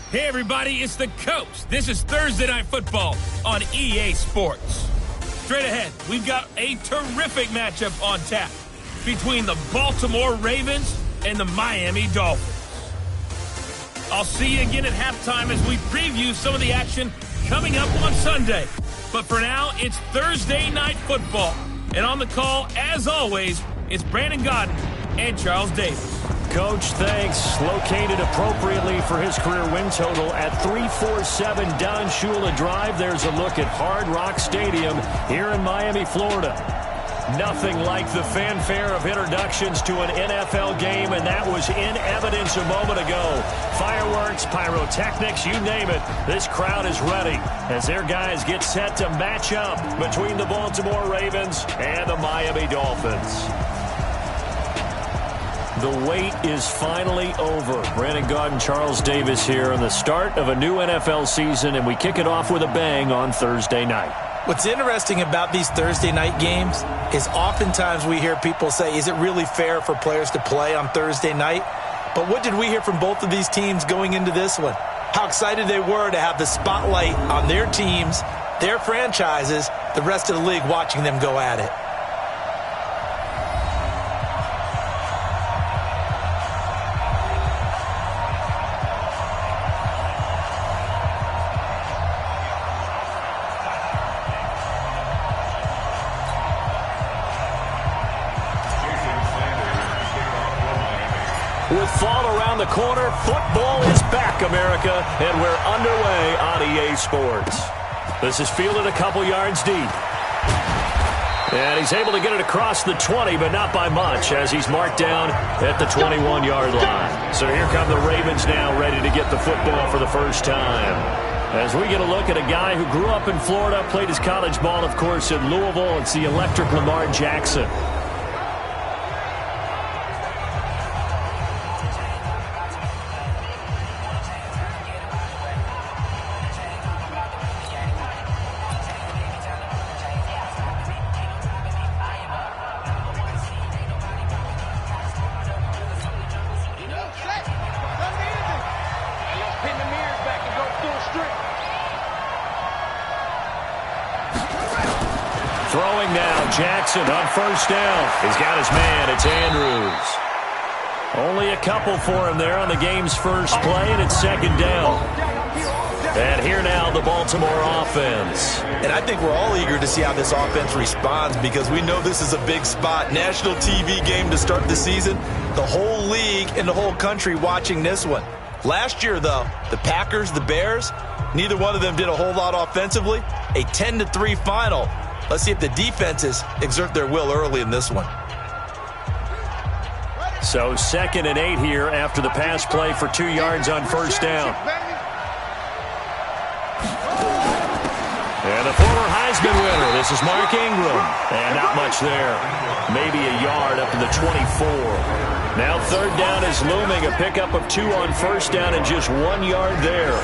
Hey everybody, it's the Coach. This is Thursday Night Football on EA Sports. Straight ahead, we've got a terrific matchup on tap between the Baltimore Ravens and the Miami Dolphins. I'll see you again at halftime as we preview some of the action coming up on Sunday. But for now, it's Thursday Night Football. And on the call, as always, it's Brandon Godden and Charles Davis. Coach, thanks. Located appropriately for his career win total at 347 Don Shula Drive. There's a look at Hard Rock Stadium here in Miami, Florida. Nothing like the fanfare of introductions to an NFL game, and that was in evidence a moment ago. Fireworks, pyrotechnics, you name it. This crowd is ready as their guys get set to match up between the Baltimore Ravens and the Miami Dolphins. The wait is finally over. Brandon Godden, Charles Davis here on the start of a new NFL season, and we kick it off with a bang on Thursday night. What's interesting about these Thursday night games is oftentimes we hear people say, is it really fair for players to play on Thursday night? But what did we hear from both of these teams going into this one? How excited they were to have the spotlight on their teams, their franchises, the rest of the league watching them go at it. With fall around the corner, football is back, America, and we're underway on EA Sports. This is fielded a couple yards deep. And he's able to get it across the 20, but not by much, as he's marked down at the 21-yard line. So here come the Ravens now, ready to get the football for the first time. As we get a look at a guy who grew up in Florida, played his college ball, of course, in Louisville. It's the electric Lamar Jackson. Throwing now, Jackson on first down. He's got his man. It's Andrews. Only a couple for him there on the game's first play, and it's second down. And here now, the Baltimore offense. And I think we're all eager to see how this offense responds because we know this is a big spot. National TV game to start the season. The whole league and the whole country watching this one. Last year, though, the Packers, the Bears, neither one of them did a whole lot offensively. A 10-3 final. Let's see if the defenses exert their will early in this one. So 2nd and 8 here after the pass play for 2 yards on first down. And the former Heisman winner, this is Mark Ingram. And not much there. Maybe a yard up to the 24. Now 3rd down is looming. A pickup of 2 on first down and just 1 yard there.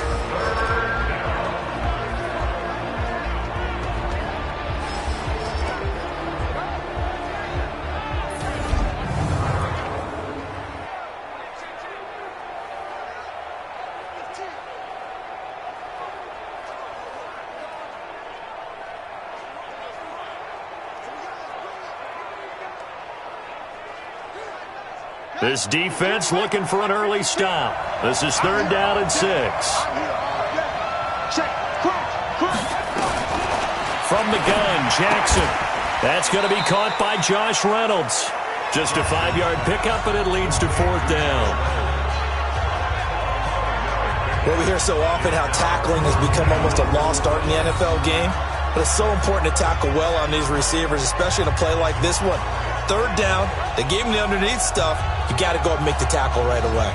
This defense looking for an early stop. This is 3rd down and 6. From the gun, Jackson. That's going to be caught by Josh Reynolds. Just a 5-yard pickup, and it leads to 4th down. Well, we hear so often how tackling has become almost a lost art in the NFL game. But it's so important to tackle well on these receivers, especially in a play like this one. 3rd down, they gave him the underneath stuff. You got to go up and make the tackle right away.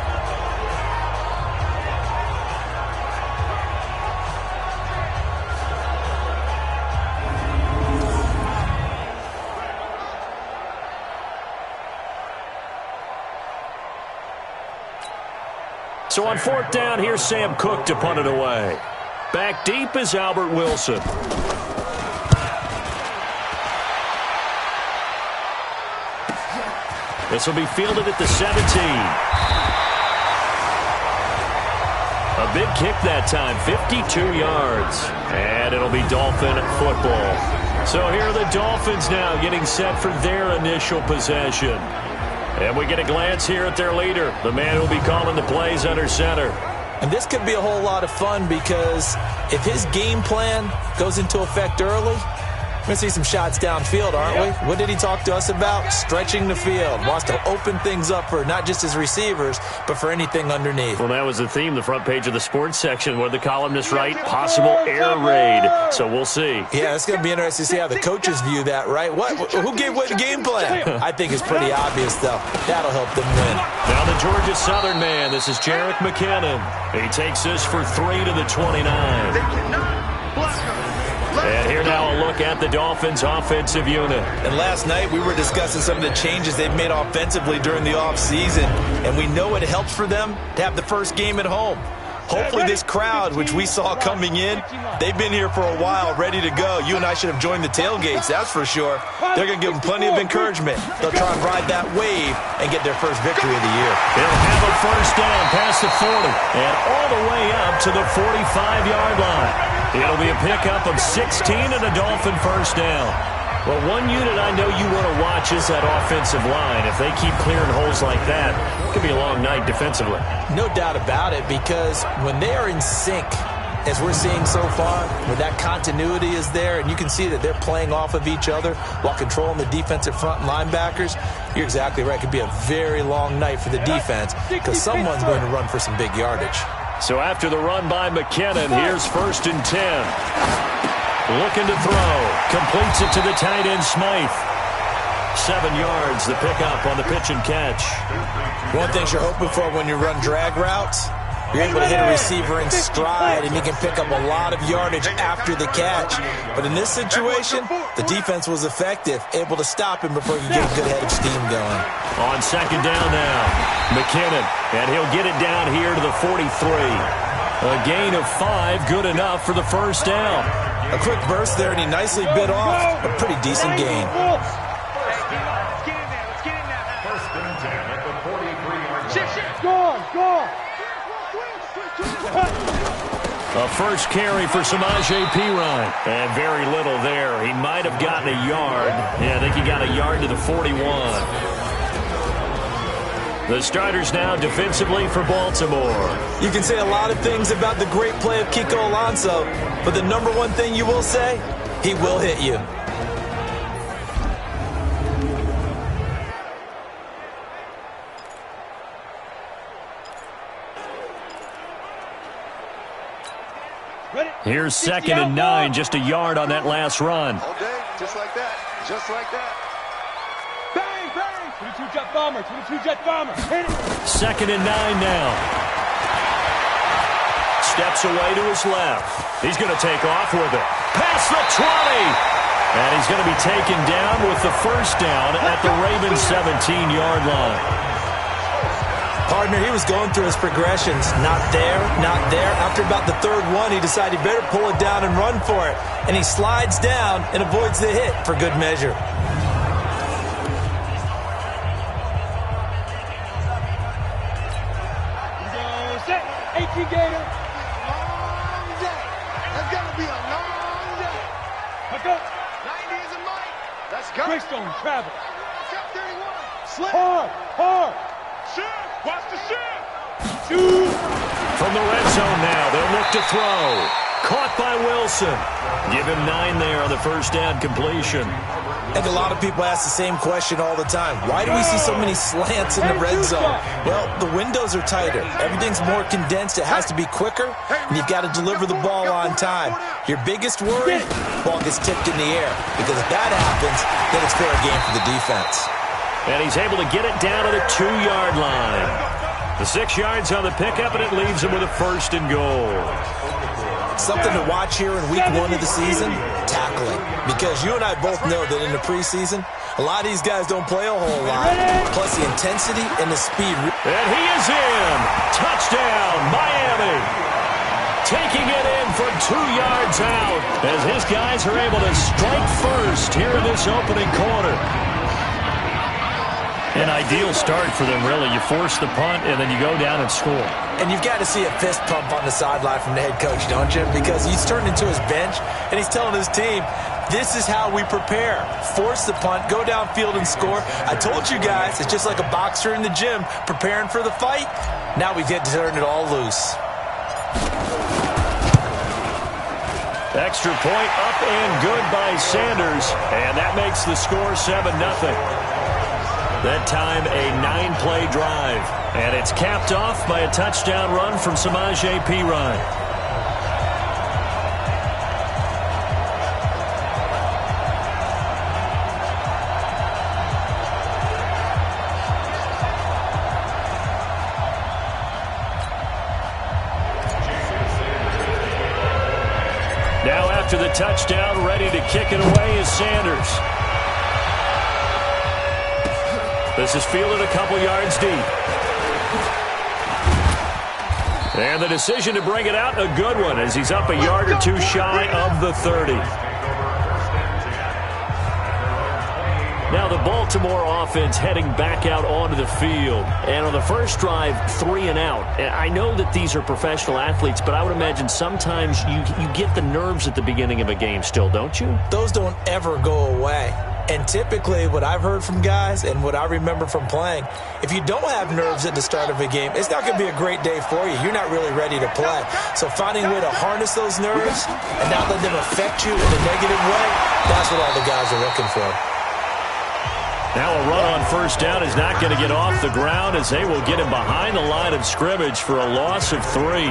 So on 4th down, here's Sam Cook to punt it away. Back deep is Albert Wilson. This will be fielded at the 17. A big kick that time, 52 yards. And it'll be Dolphin football. So here are the Dolphins now getting set for their initial possession. And we get a glance here at their leader, the man who will be calling the plays under center. And this could be a whole lot of fun because if his game plan goes into effect early, we're going to see some shots downfield, aren't we? What did he talk to us about? Stretching the field. Wants to open things up for not just his receivers, but for anything underneath. Well, that was the theme, the front page of the sports section, where the columnists write possible air raid. So we'll see. Yeah, it's going to be interesting to see how the coaches view that, right? Who gave away the game plan? I think it's pretty obvious, though. That'll help them win. Now the Georgia Southern man. This is Jerick McKinnon. He takes this for 3 to the 29. And here now a look at the Dolphins' offensive unit. And last night we were discussing some of the changes they've made offensively during the offseason, and we know it helps for them to have the first game at home. Hopefully this crowd, which we saw coming in, they've been here for a while, ready to go. You and I should have joined the tailgates, that's for sure. They're going to give them plenty of encouragement. They'll try and ride that wave and get their first victory of the year. They'll have a first down past the 40 and all the way up to the 45-yard line. It'll be a pickup of 16 and a Dolphin first down. Well, one unit I know you want to watch is that offensive line. If they keep clearing holes like that, it could be a long night defensively. No doubt about it, because when they are in sync, as we're seeing so far, when that continuity is there, and you can see that they're playing off of each other while controlling the defensive front linebackers, you're exactly right. It could be a very long night for the defense because someone's going to run for some big yardage. So after the run by McKinnon, here's 1st and 10. Looking to throw. Completes it to the tight end, Smythe. 7 yards, the pickup on the pitch and catch. One thing you're hoping for when you run drag routes, you're able to hit a receiver in stride, and he can pick up a lot of yardage after the catch. But in this situation, the defense was effective, able to stop him before he could get a good head of steam going. On 2nd down now, McKinnon, and he'll get it down here to the 43. A gain of 5, good enough for the first down. A quick burst there, and he nicely bit off a pretty decent gain. A first carry for Samaje Perine. And very little there. He might have gotten a yard. Yeah, I think he got a yard to the 41. The starters now defensively for Baltimore. You can say a lot of things about the great play of Kiko Alonso, but the number one thing you will say, he will hit you. Here's 2nd and 9, just a yard on that last run. All day, just like that, just like that. Bang, bang! 22 jet bomber, 22 jet bomber. Hit it. 2nd and 9 now. Steps away to his left. He's going to take off with it. Past the 20! And he's going to be taken down with the first down at the Ravens' 17-yard line. Partner, he was going through his progressions. Not there, not there. After about the 3rd one, he decided he better pull it down and run for it. And he slides down and avoids the hit for good measure. Set. 18 Gator. Long day. That's going to be a long day. Let's go. 90 is a mic. Let's go. Greystone, travel. Top 31. Slip. Hard, hard. Shoot. Watch the shoot. Shoot. From the red zone now, they'll look to throw. Caught by Wilson. Give him 9 there on the first down completion. I think a lot of people ask the same question all the time. Why do we see so many slants in the red zone? Well, the windows are tighter. Everything's more condensed. It has to be quicker, and you've got to deliver the ball on time. Your biggest worry, ball gets tipped in the air, because if that happens, then it's fair game for the defense. And he's able to get it down to the 2-yard line. The 6 yards on the pickup, and it leaves him with a 1st and goal. Something to watch here in week 1 of the season, tackling. Because you and I both know that in the preseason, a lot of these guys don't play a whole lot. Plus the intensity and the speed. And he is in. Touchdown, Miami. Taking it in from 2 yards out as his guys are able to strike first here in this opening quarter. An ideal start for them, really. You force the punt, and then you go down and score. And you've got to see a fist pump on the sideline from the head coach, don't you? Because he's turned into his bench, and he's telling his team, this is how we prepare. Force the punt, go downfield and score. I told you guys, it's just like a boxer in the gym preparing for the fight. Now we get to turn it all loose. Extra point up and good by Sanders, and that makes the score 7-0. That time a 9-play drive, and it's capped off by a touchdown run from Samaje Perine. Now after the touchdown, ready to kick it away is Sanders. This is fielded a couple yards deep. And the decision to bring it out, a good one, as he's up a yard or two shy of the 30. Now the Baltimore offense heading back out onto the field. And on the first drive, 3 and out. And I know that these are professional athletes, but I would imagine sometimes you get the nerves at the beginning of a game still, don't you? Those don't ever go away. And typically what I've heard from guys and what I remember from playing, if you don't have nerves at the start of a game, it's not going to be a great day for you. You're not really ready to play. So finding a way to harness those nerves and not let them affect you in a negative way, that's what all the guys are looking for. Now a run on first down is not going to get off the ground as they will get him behind the line of scrimmage for a loss of 3.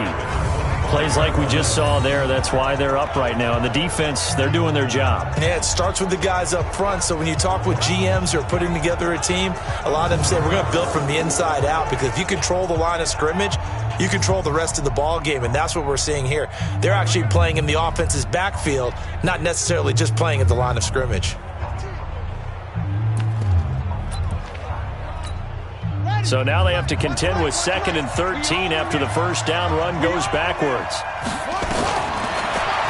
Plays like we just saw there. That's why they're up right now. And the defense, they're doing their job. Yeah, it starts with the guys up front. So when you talk with GMs who are putting together a team, a lot of them say we're going to build from the inside out, because if you control the line of scrimmage, you control the rest of the ball game, and that's what we're seeing here. They're actually playing in the offense's backfield, not necessarily just playing at the line of scrimmage. So now they have to contend with 2nd and 13 after the first down run goes backwards.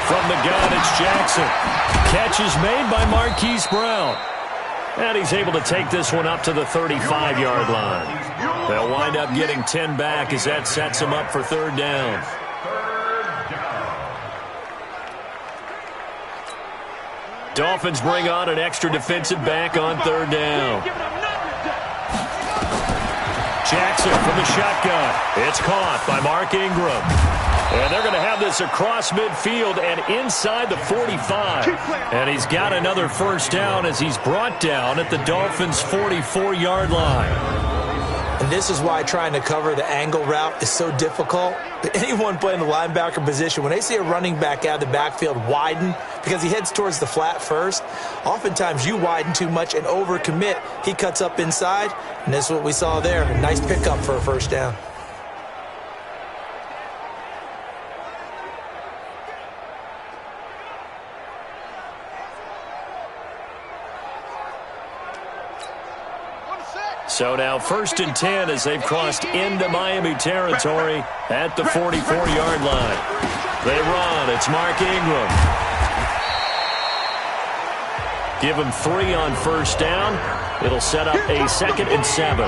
From the gun, it's Jackson. Catch is made by Marquise Brown. And he's able to take this one up to the 35-yard line. They'll wind up getting 10 back as that sets them up for 3rd down. Dolphins bring on an extra defensive back on 3rd down. Jackson from the shotgun. It's caught by Mark Ingram. And they're going to have this across midfield and inside the 45. And he's got another first down as he's brought down at the Dolphins' 44-yard line. And this is why trying to cover the angle route is so difficult. Anyone playing the linebacker position, when they see a running back out of the backfield widen because he heads towards the flat first, oftentimes you widen too much and overcommit. He cuts up inside, and this is what we saw there. A nice pickup for a first down. So now 1st and 10 as they've crossed into Miami territory at the 44-yard line. They run. It's Mark Ingram. Give him 3 on first down. It'll set up a 2nd and 7.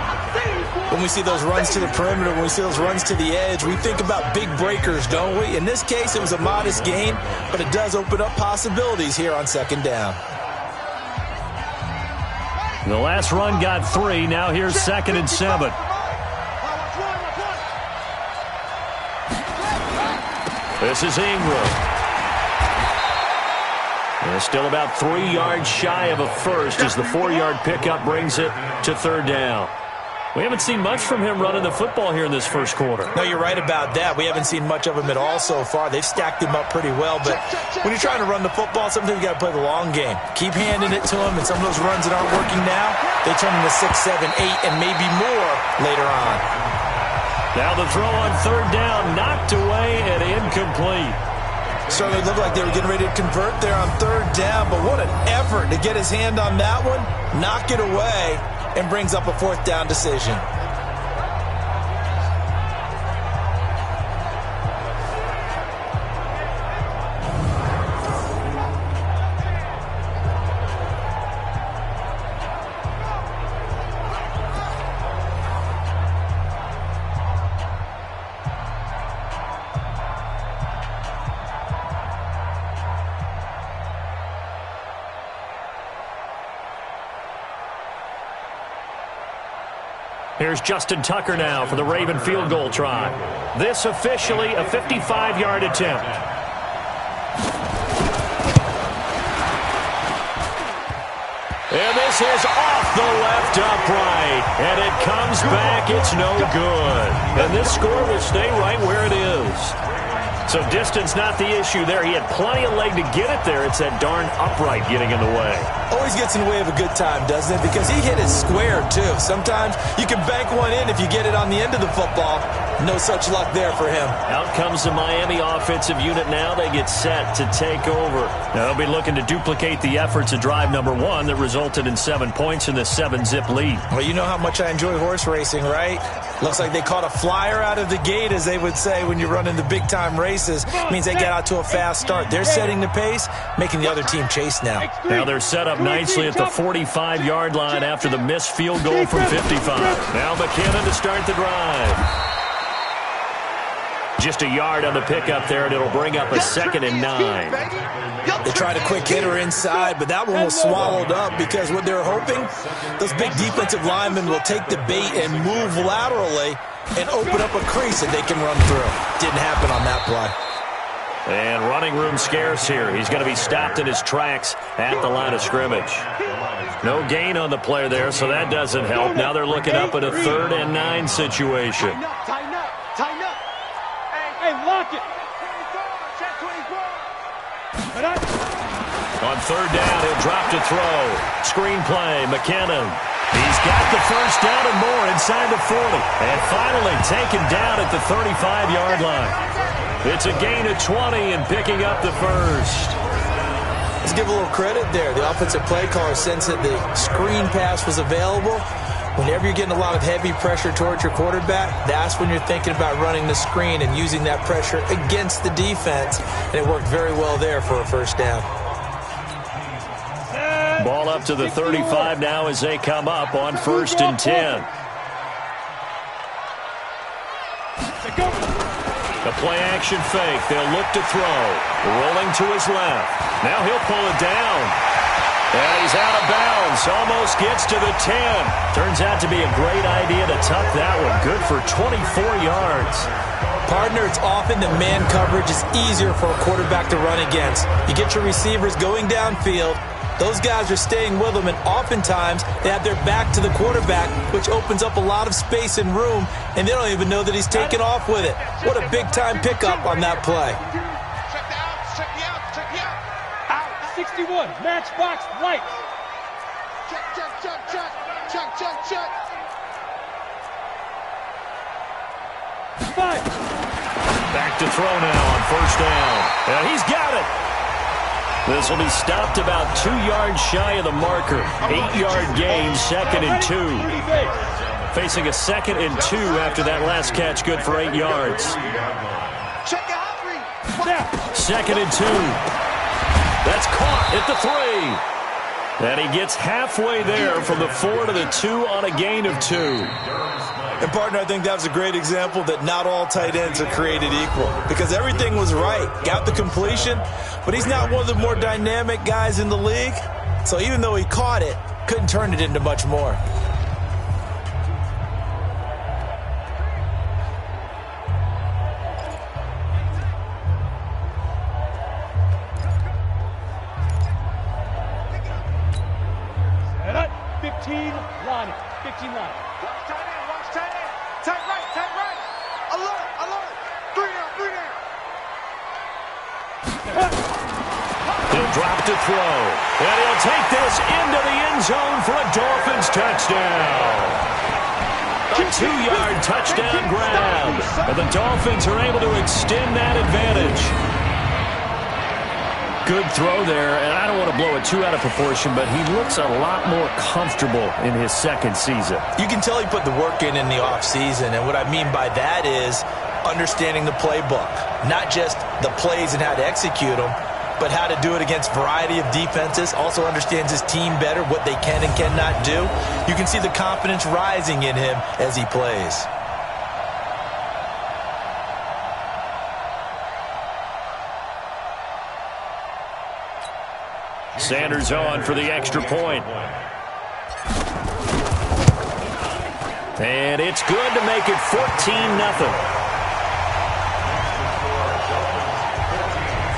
When we see those runs to the perimeter, when we see those runs to the edge, we think about big breakers, don't we? In this case, it was a modest gain, but it does open up possibilities here on 2nd down. The last run got 3. Now here's 2nd and 7. This is Ingram. And still about 3 yards shy of a first as the 4-yard pickup brings it to 3rd down. We haven't seen much from him running the football here in this first quarter. No, you're right about that. We haven't seen much of him at all so far. They've stacked him up pretty well, but when you're trying to run the football, sometimes you got to play the long game. Keep handing it to him, and some of those runs that aren't working now, they turn into 6, 7, 8, and maybe more later on. Now the throw on 3rd down, knocked away and incomplete. Certainly looked like they were getting ready to convert there on 3rd down, but what an effort to get his hand on that one, knock it away, and brings up a 4th down decision. Here's Justin Tucker now for the Raven field goal try. This officially a 55-yard attempt. And this is off the left upright. And it comes back. It's no good. And this score will stay right where it is. So distance not the issue there. He had plenty of leg to get it there. It's that darn upright getting in the way. Always gets in the way of a good time, doesn't it? Because he hit it square, too. Sometimes you can bank one in if you get it on the end of the football. No such luck there for him. Out comes the Miami offensive unit now. They get set to take over. Now they'll be looking to duplicate the efforts of drive number 1 that resulted in 7 points in the 7-zip lead. Well, you know how much I enjoy horse racing, right? Looks like they caught a flyer out of the gate, as they would say when you're running the big-time races. Means they get out to a fast start. They're setting the pace, making the other team chase now. Now they're set up nicely at the 45-yard line after the missed field goal from 55. Now McKinnon to start the drive. Just a yard on the pickup there, and it'll bring up a 2nd and 9. They tried a quick hitter inside, but that one was swallowed up because what they're hoping, those big defensive linemen will take the bait and move laterally and open up a crease that they can run through. Didn't happen on that play. And running room scarce here. He's going to be stopped in his tracks at the line of scrimmage. No gain on the play there, so that doesn't help. Now they're looking up at a 3rd and 9 situation. Tighten up, tighten up. Hey, lock it. Check 24. On 3rd down, he'll drop to throw. Screen play, McKinnon. He's got the first down and more inside the 40. And finally taken down at the 35-yard line. It's a gain of 20 and picking up the first. Let's give a little credit there. The offensive play caller sensed that the screen pass was available. Whenever you're getting a lot of heavy pressure towards your quarterback, that's when you're thinking about running the screen and using that pressure against the defense. And it worked very well there for a first down. Ball up to the 35 now as they come up on 1st and 10. The play-action fake. They'll look to throw. Rolling to his left. Now he'll pull it down. And he's out of bounds. Almost gets to the 10. Turns out to be a great idea to tuck that one. Good for 24 yards. Partner, it's often the man coverage is easier for a quarterback to run against. You get your receivers going downfield. Those guys are staying with them, and oftentimes they have their back to the quarterback, which opens up a lot of space and room, and they don't even know that he's taken off with it. What a big-time pickup on that play. Check the out, check the out, check the out. Out. 61. Matchbox lights. Check, check, check, check. Check, check, check. 5. Back to throw now on 1st down. And he's got it. This will be stopped about 2 yards shy of the marker. 8-yard gain, 2nd and 2. Facing a 2nd and 2 after that last catch, good for 8 yards. Check the hot read. 2nd and 2. That's caught at the 3. And he gets halfway there from the 4 to the 2 on a gain of 2. And, partner, I think that was a great example that not all tight ends are created equal because everything was right. Got the completion, but he's not one of the more dynamic guys in the league. So even though he caught it, couldn't turn it into much more. Set up. 15 line. 15 line. Watch tight end. Tight right, tight right. Alert, alert. 3 down, 3 down. He'll drop to throw. And he'll take this into the end zone for a Dolphins touchdown. A 2-yard touchdown grab. And the Dolphins are able to extend that advantage. Good throw there, and I don't want to blow it too out of proportion, but he looks a lot more comfortable in his 2nd season. You can tell he put the work in the offseason, and what I mean by that is understanding the playbook. Not just the plays and how to execute them, but how to do it against a variety of defenses. Also understands his team better, what they can and cannot do. You can see the confidence rising in him as he plays. Sanders on for the extra point. And it's good to make it 14-0.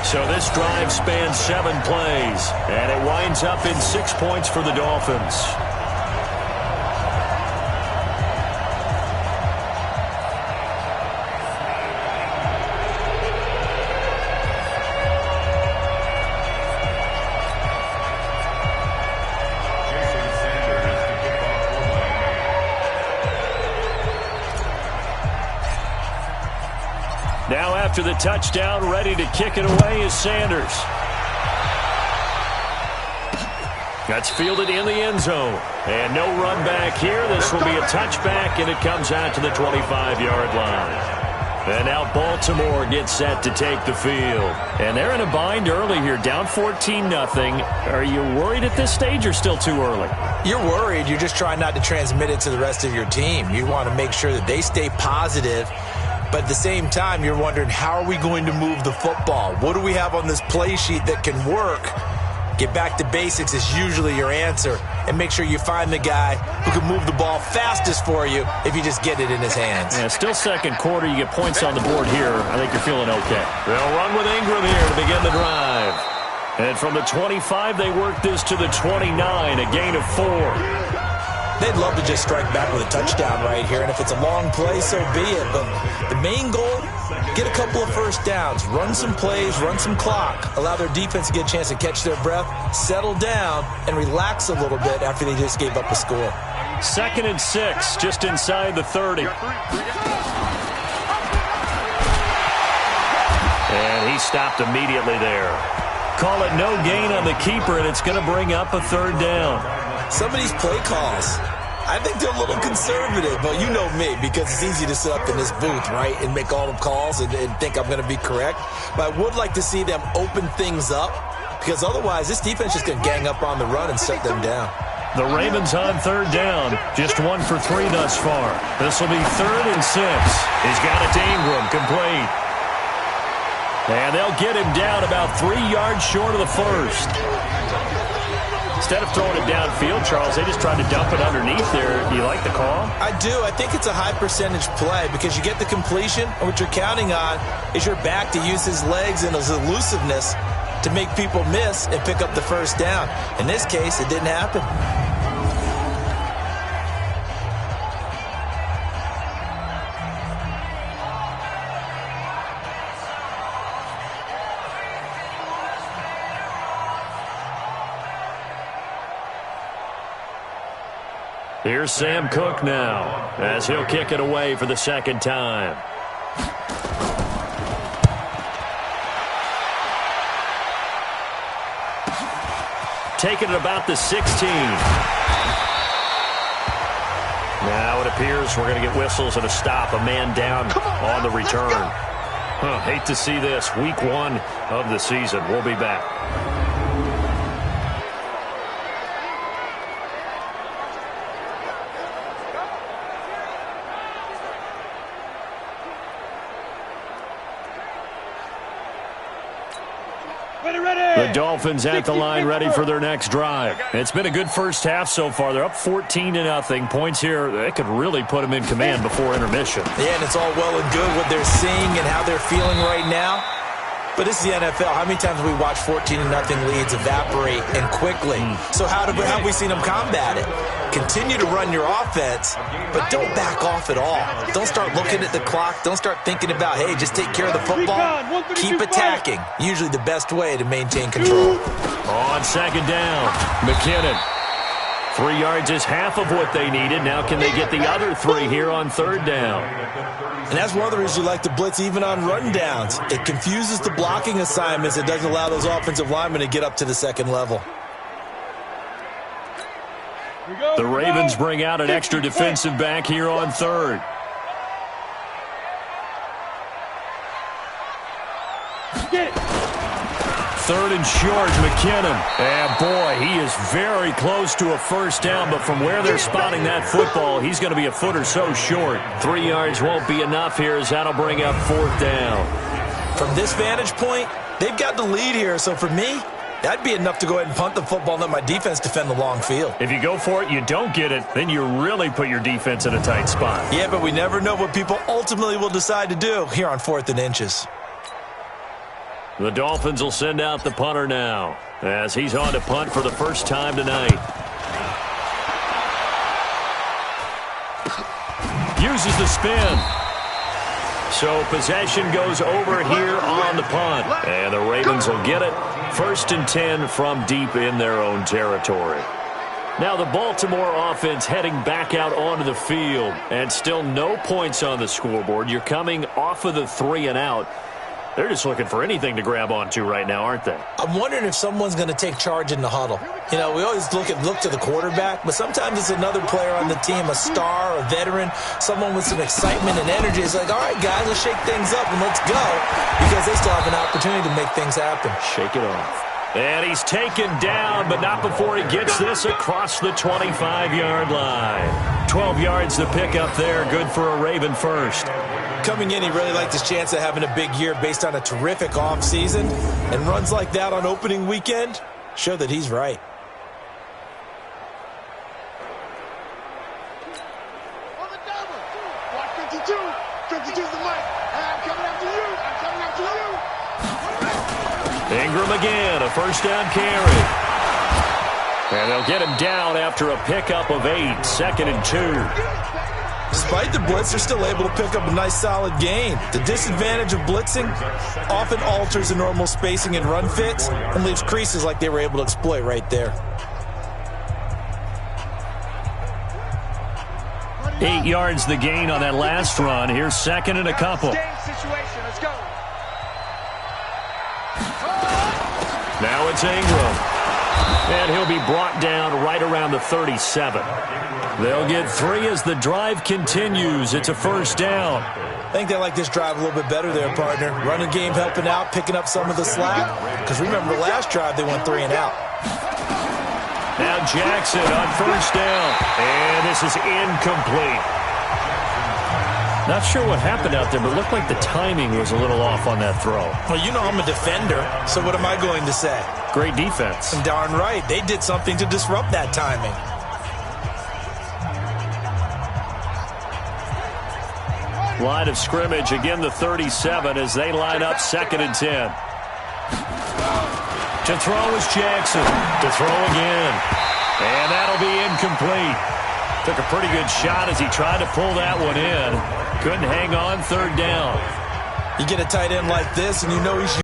So this drive spans 7 plays, and it winds up in 6 points for the Dolphins. Now after the touchdown, ready to kick it away is Sanders. That's fielded in the end zone. And no run back here. This will be a touchback, and it comes out to the 25-yard line. And now Baltimore gets set to take the field. And they're in a bind early here, down 14-0. Are you worried at this stage or still too early? You're worried. You're just trying not to transmit it to the rest of your team. You want to make sure that they stay positive. But at the same time, you're wondering, how are we going to move the football? What do we have on this play sheet that can work? Get back to basics is usually your answer. And make sure you find the guy who can move the ball fastest for you if you just get it in his hands. Yeah, still second quarter. You get points on the board here. I think you're feeling okay. They'll run with Ingram here to begin the drive. And from the 25, they work this to the 29, a gain of 4. They'd love to just strike back with a touchdown right here, and if it's a long play, so be it. But the main goal, get a couple of first downs, run some plays, run some clock, allow their defense to get a chance to catch their breath, settle down, and relax a little bit after they just gave up a score. 2nd and 6, just inside the 30. And he stopped immediately there. Call it no gain on the keeper, and it's going to bring up a 3rd down. Some of these play calls, I think they're a little conservative, but you know me, because it's easy to sit up in this booth, right, and make all the calls and think I'm going to be correct. But I would like to see them open things up, because otherwise this defense is going to gang up on the run and shut them down. The Ravens on 3rd down, just 1 for 3 thus far. This will be 3rd and 6. He's got it to Ingram, complete. And they'll get him down about 3 yards short of the first. Instead of throwing it downfield, Charles, they just tried to dump it underneath there. Do you like the call? I do. I think it's a high-percentage play because you get the completion, and what you're counting on is your back to use his legs and his elusiveness to make people miss and pick up the first down. In this case, it didn't happen. Here's Sam Cook now, as he'll kick it away for the 2nd time. Taking it about the 16. Now it appears we're going to get whistles and a stop. A man down on the return. Hate to see this. Week 1 of the season. We'll be back. The Dolphins at the line, ready for their next drive. It's been a good first half so far. They're up 14-0. Points here, they could really put them in command before intermission. Yeah, and it's all well and good what they're seeing and how they're feeling right now. But this is the NFL. How many times have we watched 14-0 leads evaporate and quickly? So how have we seen them combat it? Continue to run your offense, but don't back off at all. Don't start looking at the clock. Don't start thinking about, hey, just take care of the football. Keep attacking. Usually the best way to maintain control. On 2nd down, McKinnon. 3 yards is half of what they needed. Now can they get the other 3 here on 3rd down? And that's one of the reasons you like to blitz even on rundowns. It confuses the blocking assignments. It doesn't allow those offensive linemen to get up to the 2nd level. The Ravens bring out an extra defensive back here on 3rd. Third and short, McKinnon. And boy, he is very close to a first down, but from where they're spotting that football, he's going to be a foot or so short. 3 yards won't be enough here as that'll bring up 4th down. From this vantage point, they've got the lead here, so for me, That'd be enough to go ahead and punt the football and let my defense defend the long field. If you go for it, you don't get it, then you really put your defense in a tight spot. Yeah, but we never know what people ultimately will decide to do here on 4th and inches. The Dolphins will send out the punter now as he's on to punt for the first time tonight. Uses the spin. So possession goes over here on the punt. And the Ravens will get it. 1st and 10 from deep in their own territory. Now the Baltimore offense heading back out onto the field. And still no points on the scoreboard. You're coming off of the 3 and out. They're just looking for anything to grab onto right now, aren't they? I'm wondering if someone's going to take charge in the huddle. You know, we always look to the quarterback, but sometimes it's another player on the team, a star, a veteran, someone with some excitement and energy. It's like, all right, guys, let's shake things up and let's go, because they still have an opportunity to make things happen. Shake it off. And he's taken down, but not before he gets this across the 25-yard line. 12 yards to pick up there, good for a Raven first. Coming in, he really liked his chance of having a big year based on a terrific offseason. And runs like that on opening weekend show that he's right. On the double. Watch 52. 52's the mic. I'm coming after you. I'm coming after you. Ingram again, a first down carry. And they'll get him down after a pickup of 8, 2nd and 2. Despite the blitz, they're still able to pick up a nice solid gain. The disadvantage of blitzing often alters the normal spacing and run fits and leaves creases like they were able to exploit right there. 8 yards the gain on that last run. Here's 2nd and a couple. Let's go. Now it's Ingram. And he'll be brought down right around the 37. They'll get 3 as the drive continues. It's a first down. I think they like this drive a little bit better there, partner. Running game helping out, picking up some of the slack. Because remember, the last drive they went 3 and out. Now Jackson on first down. And this is incomplete. Not sure what happened out there, but it looked like the timing was a little off on that throw. Well, you know I'm a defender, so what am I going to say? Great defense. Darn right. They did something to disrupt that timing. Line of scrimmage, again the 37 as they line up 2nd and 10. To throw is Jackson. To throw again. And that'll be incomplete. Took a pretty good shot as he tried to pull that one in. Couldn't hang on, 3rd down. You get a tight end like this, and you know he's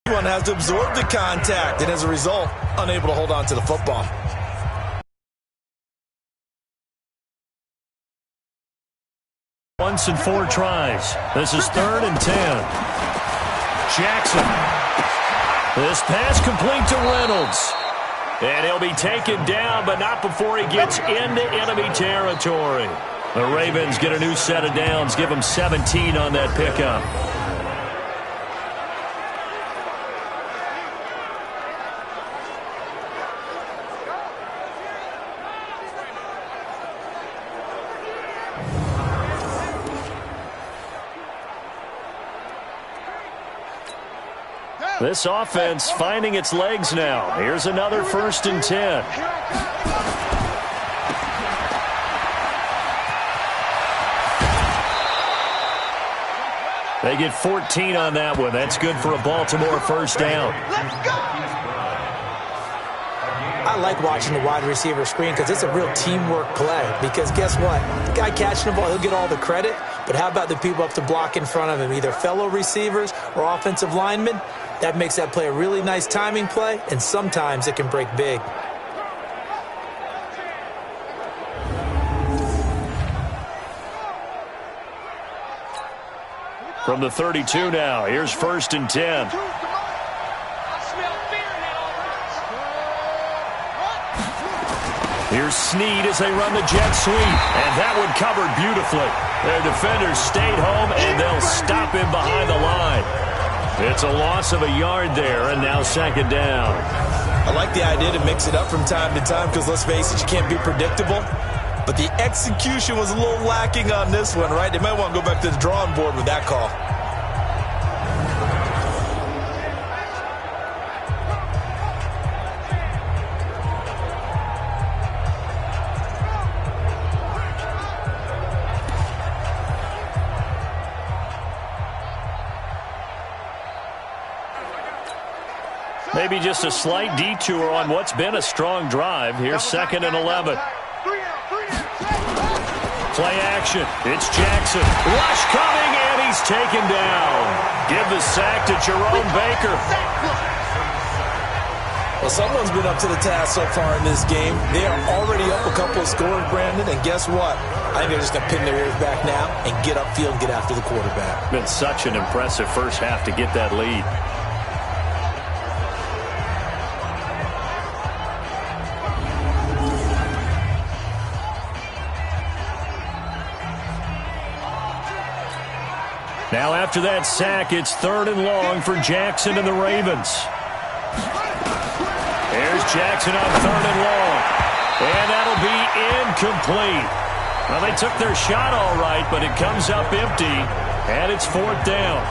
one has to absorb the contact, and as a result, unable to hold on to the football. Once in 4 tries. This is 3rd and 10. Jackson. This pass complete to Reynolds. And he'll be taken down, but not before he gets into enemy territory. The Ravens get a new set of downs, give them 17 on that pickup. This offense finding its legs now. Here's another 1st and 10. They get 14 on that one. That's good for a Baltimore first down. I like watching the wide receiver screen because it's a real teamwork play. Because guess what? The guy catching the ball, he'll get all the credit. But how about the people up to block in front of him, either fellow receivers or offensive linemen? That makes that play a really nice timing play, and sometimes it can break big. From the 32 now, here's 1st and 10. Here's Snead as they run the jet sweep, and that one covered beautifully. Their defenders stayed home, and they'll stop him behind the line. It's a loss of a yard there, and now 2nd down. I like the idea to mix it up from time to time because, let's face it, you can't be predictable. But the execution was a little lacking on this one, right? They might want to go back to the drawing board with that call. Maybe just a slight detour on what's been a strong drive. Here's 2nd and 11. Play action. It's Jackson. Rush coming, and he's taken down. Give the sack to Jerome Baker. Well, someone's been up to the task so far in this game. They are already up a couple of scores, Brandon, and guess what? I think they're just going to pin their ears back now and get upfield and get after the quarterback. Been such an impressive first half to get that lead. Now after that sack, it's 3rd and long for Jackson and the Ravens. There's Jackson on 3rd and long. And that'll be incomplete. Well, they took their shot all right, but it comes up empty, and it's 4th down.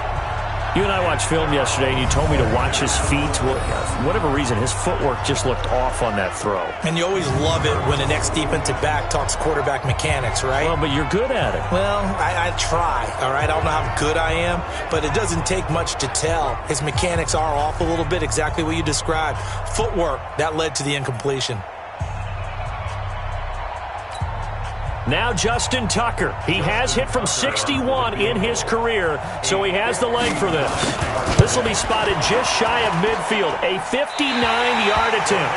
You and I watched film yesterday, and you told me to watch his feet. Well, for whatever reason, his footwork just looked off on that throw. And you always love it when the next defensive back talks quarterback mechanics, right? Well, but you're good at it. Well, I try, all right? I don't know how good I am, but it doesn't take much to tell. His mechanics are off a little bit, exactly what you described. Footwork, that led to the incompletion. Now Justin Tucker. He has hit from 61 in his career, so he has the leg for this. This will be spotted just shy of midfield. A 59-yard attempt.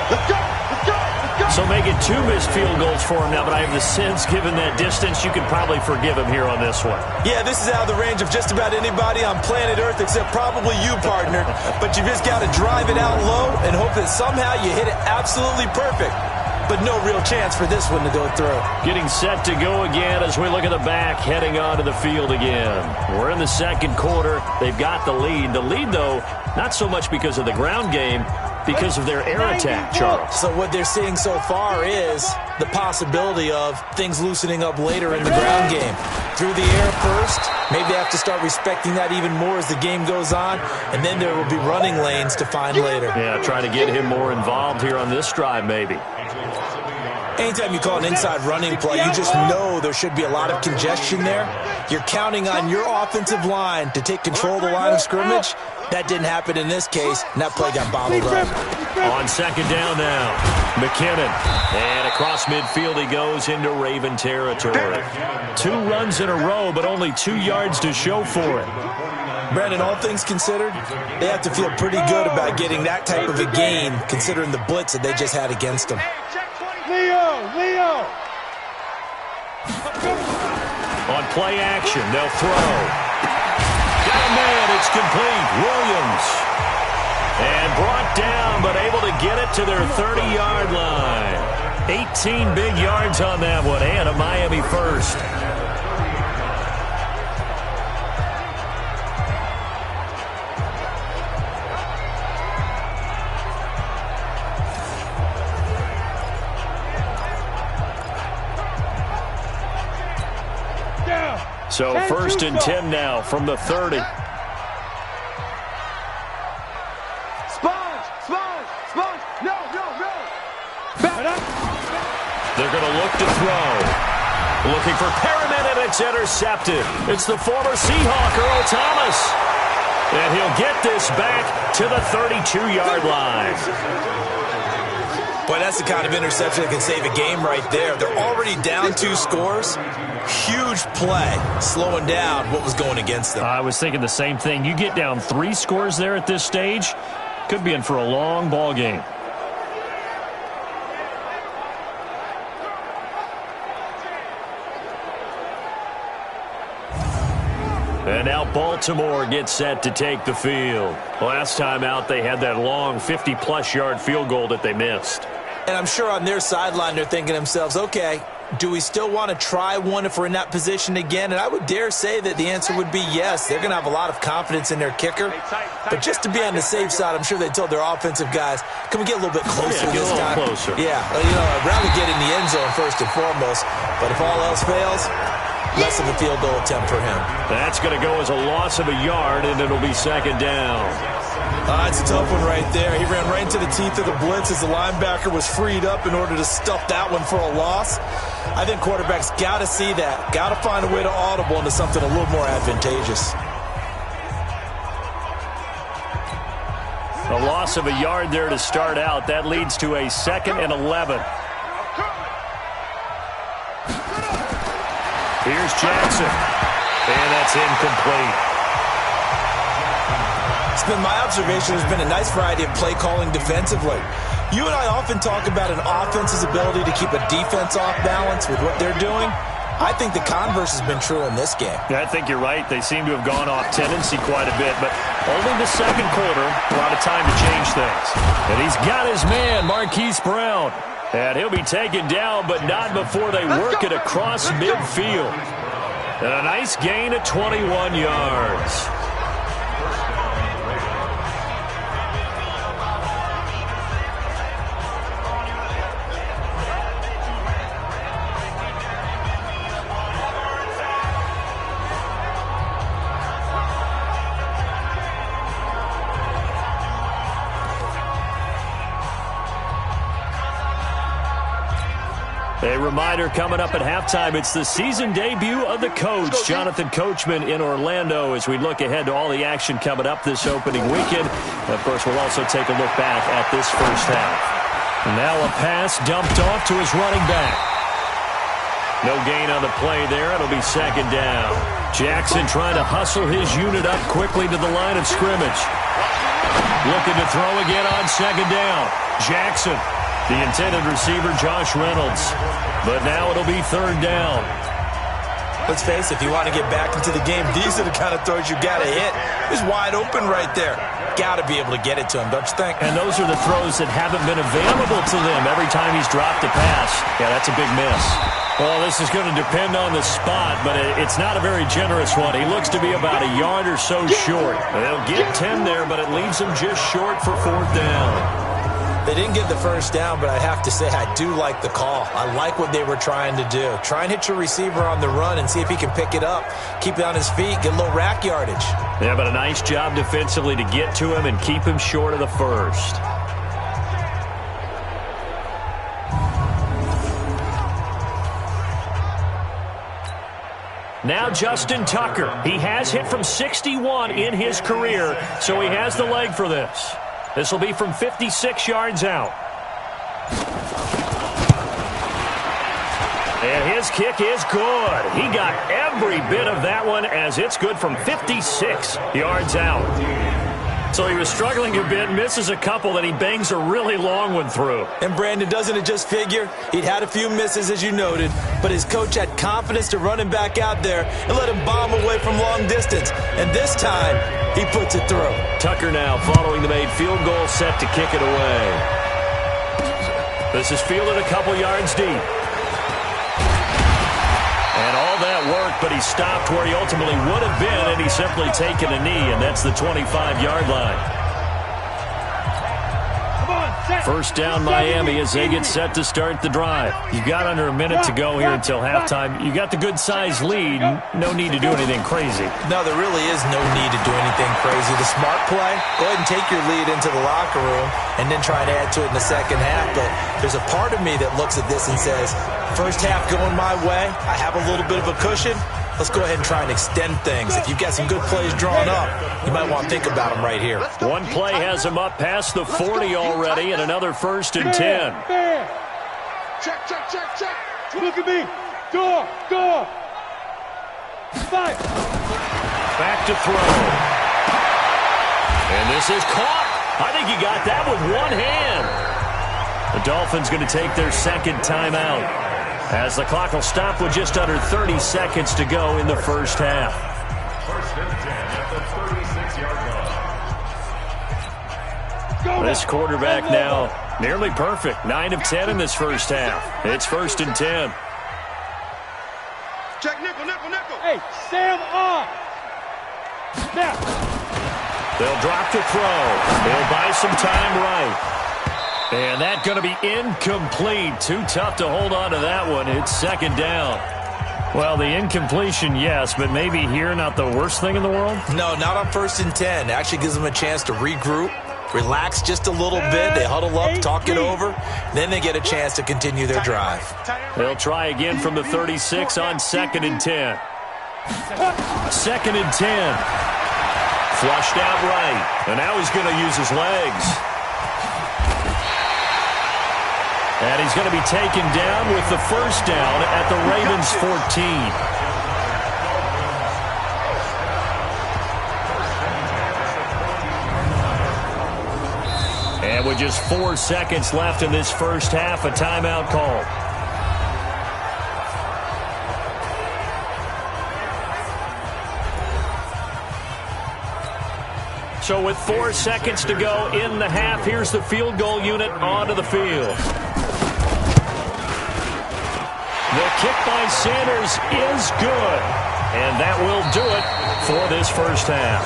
Let's go! Let's go! Let's go! So make it 2 missed field goals for him now, but I have the sense, given that distance, you can probably forgive him here on this one. Yeah, this is out of the range of just about anybody on planet Earth except probably you, partner. But you just got to drive it out low and hope that somehow you hit it absolutely perfect. But no real chance for this one to go through. Getting set to go again as we look at the back, heading onto the field again. We're in the 2nd quarter. They've got the lead. The lead, though, not so much because of the ground game, because of their air attack, Charles. So what they're seeing so far is the possibility of things loosening up later in the ground game. Through the air first, maybe they have to start respecting that even more as the game goes on, and then there will be running lanes to find later. Yeah, try to get him more involved here on this drive, maybe. Anytime you call an inside running play, you just know there should be a lot of congestion there. You're counting on your offensive line to take control of the line of scrimmage. That didn't happen in this case, and that play got bottled up. On 2nd down now, McKinnon. And across midfield he goes into Raven territory. 2 runs in a row, but only 2 yards to show for it. Brandon, all things considered, they have to feel pretty good about getting that type of a gain, considering the blitz that they just had against them. Leo! On play action, they'll throw. Got a man, it's complete. Williams. And brought down, but able to get it to their 30-yard line. 18 big yards on that one, and a Miami first. So 1st and 10 now from the 30. Sponge! No! Back up! They're going to look to throw. Looking for Perriman, and it's intercepted. It's the former Seahawk, Earl Thomas. And he'll get this back to the 32-yard line. Boy, that's the kind of interception that can save a game right there. They're already down 2 scores. Huge play, slowing down what was going against them. I was thinking the same thing. You get down 3 scores there at this stage, could be in for a long ball game. And now Baltimore gets set to take the field. Last time out, they had that long 50-plus yard field goal that they missed. And I'm sure on their sideline they're thinking to themselves, okay, do we still want to try one if we're in that position again? And I would dare say that the answer would be yes. They're going to have a lot of confidence in their kicker. But just to be on the safe side, I'm sure they told their offensive guys, can we get a little bit closer this time? Closer. Yeah, I'd rather get in the end zone first and foremost. But if all else fails, less of a field goal attempt for him. That's going to go as a loss of a yard, and it'll be 2nd down. It's a tough one right there. He ran right into the teeth of the blitz as the linebacker was freed up in order to stuff that one for a loss. I think quarterbacks got to see that. Got to find a way to audible into something a little more advantageous. A loss of a yard there to start out. That leads to a 2nd and 11. Here's Jackson. And that's incomplete. It's been my observation there's been a nice variety of play calling defensively. You and I often talk about an offense's ability to keep a defense off balance with what they're doing. I think the converse has been true in this game. Yeah, I think you're right. They seem to have gone off tendency quite a bit, but only the second quarter, a lot of time to change things. And he's got his man, Marquise Brown. And he'll be taken down, but not before they work it across midfield. And a nice gain of 21 yards. A reminder coming up at halftime, it's the season debut of the coach, Jonathan Coachman in Orlando, as we look ahead to all the action coming up this opening weekend. And of course, we'll also take a look back at this first half. Now a pass dumped off to his running back. No gain on the play there. It'll be 2nd down. Jackson trying to hustle his unit up quickly to the line of scrimmage. Looking to throw again on 2nd down. Jackson. The intended receiver, Josh Reynolds. But now it'll be 3rd down. Let's face it, if you want to get back into the game, these are the kind of throws you got to hit. He's wide open right there. Got to be able to get it to him, don't you think? And those are the throws that haven't been available to them every time he's dropped a pass. Yeah, that's a big miss. Well, this is going to depend on the spot, but it's not a very generous one. He looks to be about a yard or so short. They'll get 10 there, but it leaves him just short for 4th down. They didn't get the first down, but I have to say I do like the call. I like what they were trying to do. Try and hit your receiver on the run and see if he can pick it up. Keep it on his feet, get a little rack yardage. Yeah, but a nice job defensively to get to him and keep him short of the first. Now Justin Tucker. He has hit from 61 in his career, so he has the leg for this. This will be from 56 yards out. And his kick is good. He got every bit of that one as it's good from 56 yards out. So he was struggling a bit, misses a couple, then he bangs a really long one through. And Brandon, doesn't it just figure? He'd had a few misses, as you noted, but his coach had confidence to run him back out there and let him bomb away from long distance. And this time, he puts it through. Tucker now following the made field goal, set to kick it away. This is fielded a couple yards deep. And all that worked, but he stopped where he ultimately would have been, and he's simply taken a knee, and that's the 25-yard line. 1st down Miami as they get set to start the drive. You've got under a minute to go here until halftime. You got the good-sized lead. No need to do anything crazy. No, there really is no need to do anything crazy. The smart play, go ahead and take your lead into the locker room and then try to add to it in the second half. But there's a part of me that looks at this and says, first half going my way, I have a little bit of a cushion. Let's go ahead and try and extend things. If you've got some good plays drawn up, you might want to think about them right here. One play has him up past the 40 already, and another 1st and 10. Check, check, check, check. Look at me. Door. 5. Back to throw. And this is caught. I think he got that with one hand. The Dolphins going to take their 2nd timeout, as the clock will stop with just under 30 seconds to go in the first half. 1st and 10 at the 36-yard line. This quarterback now nearly perfect. 9 of 10 in this first half. It's 1st and 10. Check, nickel. Hey, Sam off. Snap. They'll drop to throw. They'll buy some time right. And that's going to be incomplete. Too tough to hold on to that one. It's 2nd down. Well, the incompletion, yes, but maybe here not the worst thing in the world? No, not on 1st and 10. It actually gives them a chance to regroup, relax just a little bit. They huddle up, talk it over. Then they get a chance to continue their drive. They'll try again from the 36 on 2nd and 10. 2nd and 10. Flushed out right. And now he's going to use his legs. And he's going to be taken down with the first down at the Ravens 14. And with just 4 seconds left in this first half, a timeout call. So with 4 seconds to go in the half, here's the field goal unit onto the field. The kick by Sanders is good. And that will do it for this first half.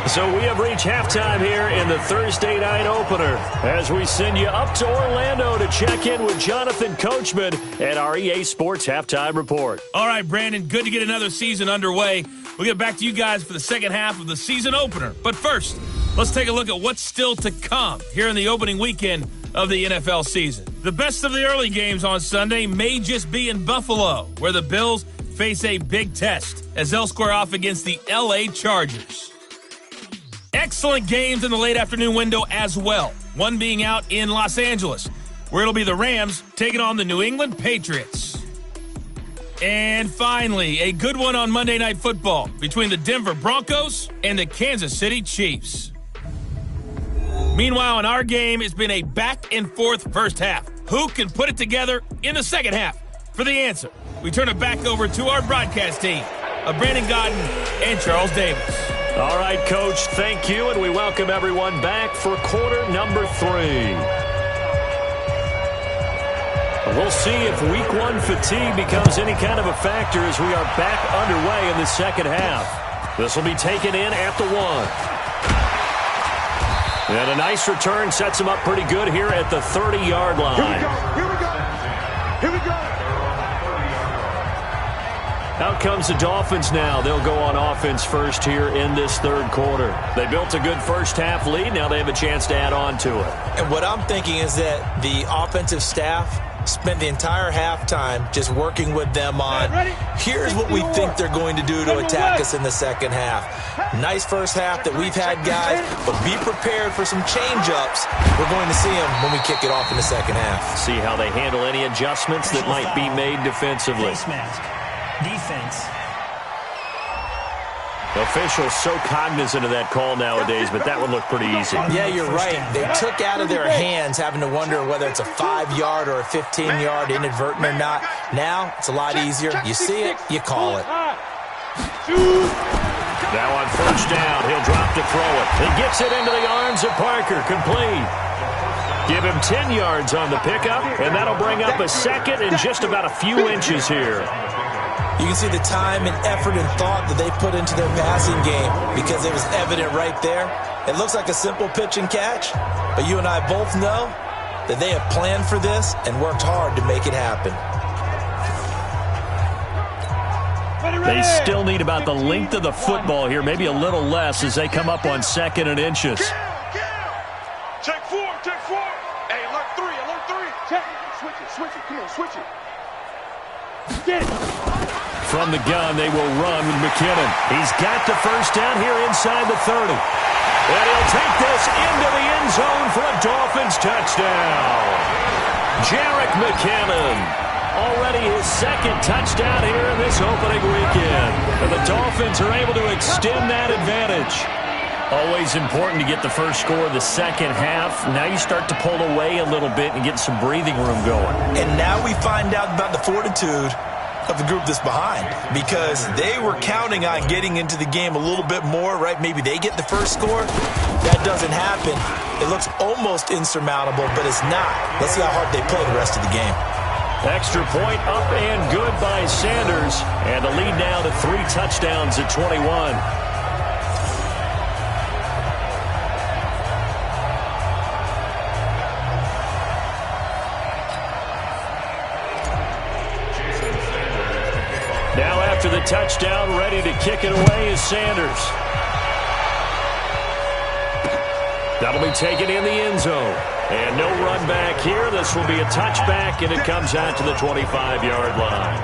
So we have reached halftime here in the Thursday night opener as we send you up to Orlando to check in with Jonathan Coachman at our EA Sports Halftime Report. All right, Brandon, good to get another season underway. We'll get back to you guys for the second half of the season opener. But first, let's take a look at what's still to come here in the opening weekend of the NFL season. The best of the early games on Sunday may just be in Buffalo, where the Bills face a big test as they'll square off against the L.A. Chargers. Excellent games in the late afternoon window as well, one being out in Los Angeles, where it'll be the Rams taking on the New England Patriots. And finally, a good one on Monday Night Football between the Denver Broncos and the Kansas City Chiefs. Meanwhile, in our game, it's been a back-and-forth first half. Who can put it together in the second half? For the answer, we turn it back over to our broadcast team of Brandon Godden and Charles Davis. All right, Coach, thank you, and we welcome everyone back for quarter number 3. We'll see if week 1 fatigue becomes any kind of a factor as we are back underway in the second half. This will be taken in at the 1. And a nice return sets him up pretty good here at the 30-yard line. Here we go. Here we go. Out comes the Dolphins now. They'll go on offense first here in this third quarter. They built a good first half lead. Now they have a chance to add on to it. And what I'm thinking is that the offensive staff spent the entire halftime just working with them on, here's what we think they're going to do to attack us in the second half. Nice first half that we've had, guys, but be prepared for some change-ups. We're going to see them when we kick it off in the second half. See how they handle any adjustments that might be made defensively. Face mask. Defense. Officials so cognizant of that call nowadays, but that would look pretty easy. Yeah, you're right. They took out of their hands having to wonder whether it's a 5-yard or a 15-yard inadvertent or not. Now, it's a lot easier. You see it, you call it. Now on first down, he'll drop to throw it. He gets it into the arms of Parker, complete. Give him 10 yards on the pickup, and that'll bring up a second and just about a few inches here. You can see the time and effort and thought that they put into their passing game because it was evident right there. It looks like a simple pitch and catch, but you and I both know that they have planned for this and worked hard to make it happen. They still need about the length of the football here, maybe a little less as they come up on second and inches. Check 4, check 4. Hey, alert 3. Check. Switch it. Come on, switch it. Get it. From the gun, they will run with McKinnon. He's got the first down here inside the 30. And he'll take this into the end zone for a Dolphins touchdown. Jerick McKinnon. Already his second touchdown here in this opening weekend. And the Dolphins are able to extend that advantage. Always important to get the first score of the second half. Now you start to pull away a little bit and get some breathing room going. And now we find out about the fortitude of the group that's behind, because they were counting on getting into the game a little bit more, right? Maybe they get the first score. That doesn't happen. It looks almost insurmountable, but it's not. Let's see how hard they play the rest of the game. Extra point up and good by Sanders. And the lead now to 3 touchdowns at 21. Now after the touchdown, ready to kick it away is Sanders. That'll be taken in the end zone. And no run back here. This will be a touchback, and it comes out to the 25-yard line.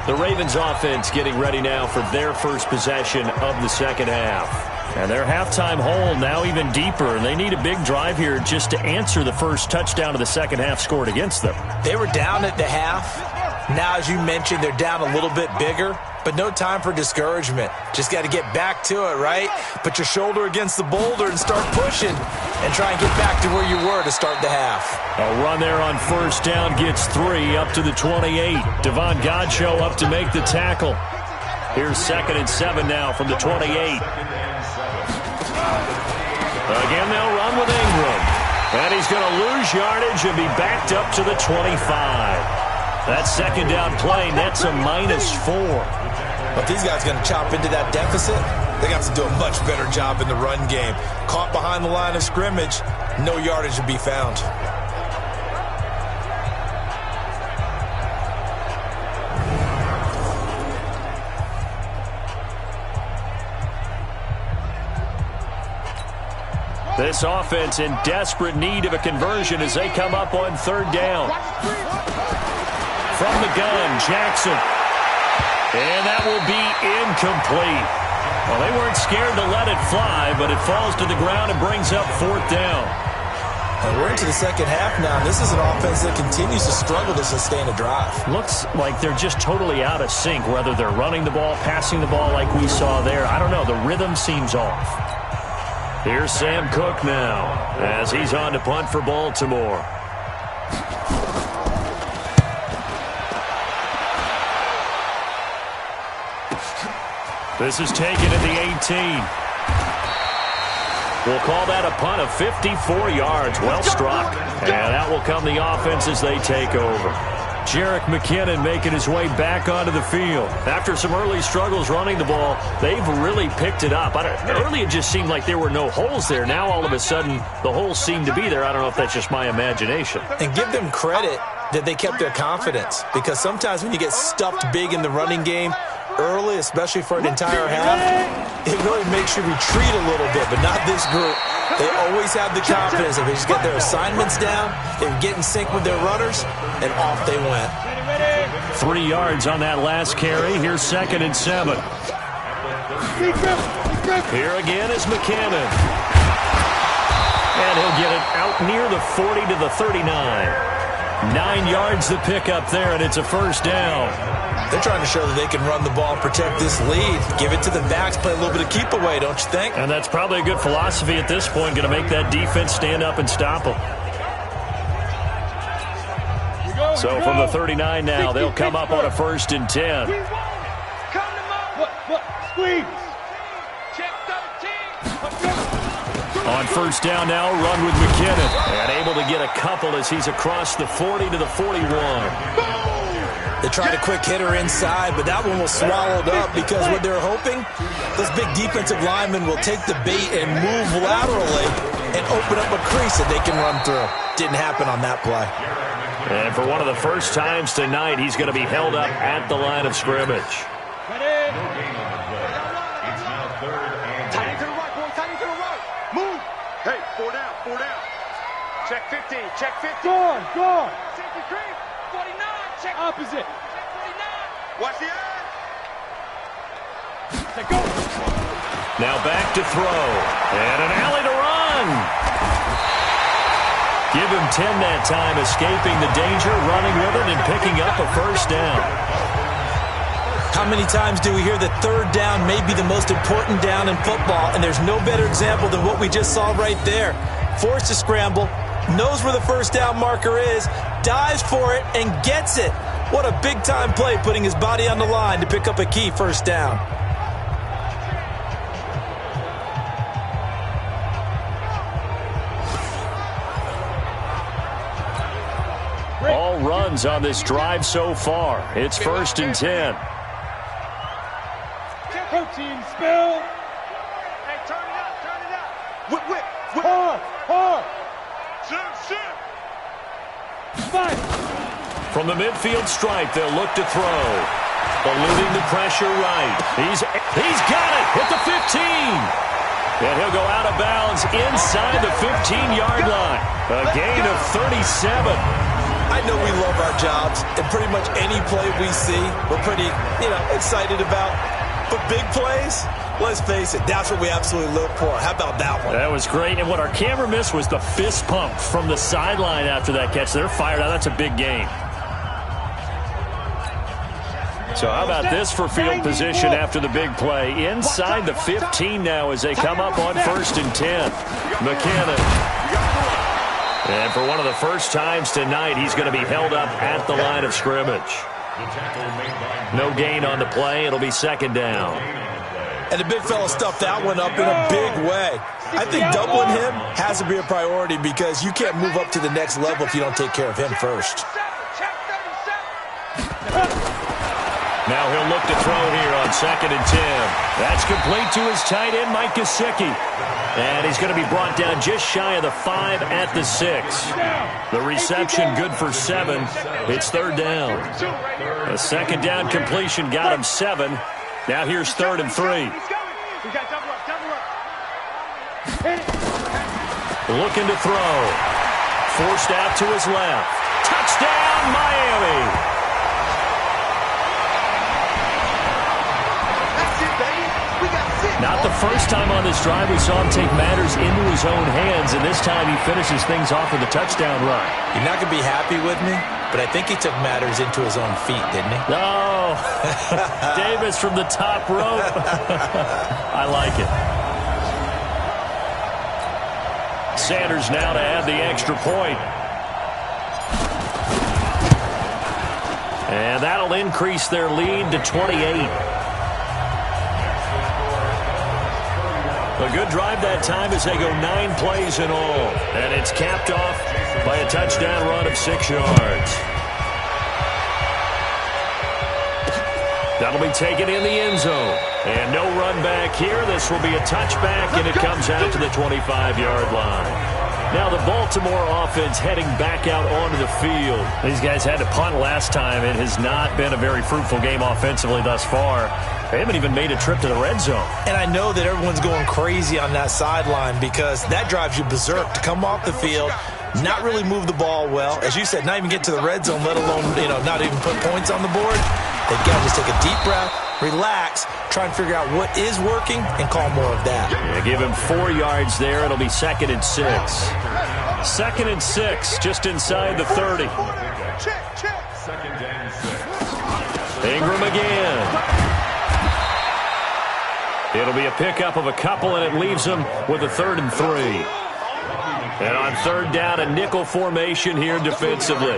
The Ravens offense getting ready now for their first possession of the second half. And their halftime hole now even deeper, and they need a big drive here just to answer the first touchdown of the second half scored against them. They were down at the half. Now, as you mentioned, they're down a little bit bigger, but no time for discouragement. Just got to get back to it, right? Put your shoulder against the boulder and start pushing and try and get back to where you were to start the half. A run there on first down gets 3 up to the 28. Devon Godchaux up to make the tackle. Here's 2nd and 7 now from the 28. Again, they'll run with Ingram. And he's going to lose yardage and be backed up to the 25. That second down play nets a -4. But these guys going to chop into that deficit. They got to do a much better job in the run game. Caught behind the line of scrimmage, no yardage to be found. This offense in desperate need of a conversion as they come up on 3rd down. From the gun, Jackson. And that will be incomplete. Well, they weren't scared to let it fly, but it falls to the ground and brings up 4th down. And we're into the second half now, and this is an offense that continues to struggle to sustain a drive. Looks like they're just totally out of sync, whether they're running the ball, passing the ball like we saw there. I don't know. The rhythm seems off. Here's Sam Cook now as he's on to punt for Baltimore. This is taken at the 18. We'll call that a punt of 54 yards. Well struck. And that will come the offense as they take over. Jerick McKinnon making his way back onto the field. After some early struggles running the ball, they've really picked it up. Early it just seemed like there were no holes there. Now all of a sudden the holes seem to be there. I don't know if that's just my imagination. And give them credit that they kept their confidence, because sometimes when you get stuffed big in the running game early, especially for an entire half, it really makes you retreat a little bit, but not this group. They always have the confidence. If they just get their assignments down, they get in sync with their runners, and off they went. 3 yards on that last carry. Here's 2nd and 7. Here again is McKinnon. And he'll get it out near the 40 to the 39. 9 yards to pick up there, and it's a 1st down. They're trying to show that they can run the ball and protect this lead. Give it to the backs, play a little bit of keep away, don't you think? And that's probably a good philosophy at this point, going to make that defense stand up and stop them. So from the 39 now, they'll come up on a 1st and 10. Squeeze. On 1st down now, run with McKinnon. And able to get a couple as he's across the 40 to the 41. They tried a quick hitter inside, but that one was swallowed up because what they're hoping, those big defensive linemen will take the bait and move laterally and open up a crease that they can run through. Didn't happen on that play. And for one of the first times tonight, he's going to be held up at the line of scrimmage. Tight end to the right, boy. Tight end to the right. Move. Hey, 4 down, 4 down. Check 15, check 15. Gone. Safety cream, 49. Check Opposite. check 49. Watch the eye. Let go. Now back to throw. And an alley to run. Give him 10 that time, escaping the danger, running with it, and picking up a 1st down. How many times do we hear that 3rd down may be the most important down in football, and there's no better example than what we just saw right there. Forced to scramble, knows where the 1st down marker is, dives for it, and gets it. What a big-time play, putting his body on the line to pick up a key 1st down. All runs on this drive so far. It's 1st and 10. Protein spill. Hey, turn it up. Whip. Hard. Shoot. Fight. From the midfield stripe, they'll look to throw. Eluding the pressure right. He's got it at the 15. And he'll go out of bounds inside the 15-yard line. A gain of 37. I know we love our jobs, and pretty much any play we see, we're pretty, excited about. But big plays, let's face it, that's what we absolutely look for. How about that one? That was great. And what our camera missed was the fist pump from the sideline after that catch. They're fired out. That's a big game. So how about this for field position after the big play? Inside the 15 now as they come up on 1st and 10. McKinnon. And for one of the first times tonight, he's going to be held up at the line of scrimmage. No gain on the play. It'll be 2nd down. And the big fella stuffed that one up in a big way. I think doubling him has to be a priority because you can't move up to the next level if you don't take care of him first. Now he'll look to throw here on 2nd and 10. That's complete to his tight end, Mike Gesicki. And he's going to be brought down just shy of the 5 at the 6. The reception good for 7. It's 3rd down. A 2nd down completion got him 7. Now here's 3rd and 3. Looking to throw. Forced out to his left. Touchdown, Miami. Not the first time on this drive we saw him take matters into his own hands, and this time he finishes things off with a touchdown run. You're not going to be happy with me, but I think he took matters into his own feet, didn't he? No. Davis from the top rope. I like it. Sanders now to add the extra point. And that'll increase their lead to 28. A good drive that time as they go 9 plays in all. And it's capped off by a touchdown run of 6 yards. That'll be taken in the end zone. And no run back here. This will be a touchback, and it comes out to the 25-yard line. Now the Baltimore offense heading back out onto the field. These guys had to punt last time. It has not been a very fruitful game offensively thus far. They haven't even made a trip to the red zone. And I know that everyone's going crazy on that sideline because that drives you berserk to come off the field, not really move the ball well. As you said, not even get to the red zone, let alone, not even put points on the board. They've got to just take a deep breath, relax, try and figure out what is working, and call more of that. Yeah, give him 4 yards there. It'll be 2nd and 6. 2nd and 6, just inside the 30. Ingram again. It'll be a pickup of a couple, and it leaves them with a 3rd and 3. And on 3rd down, a nickel formation here defensively.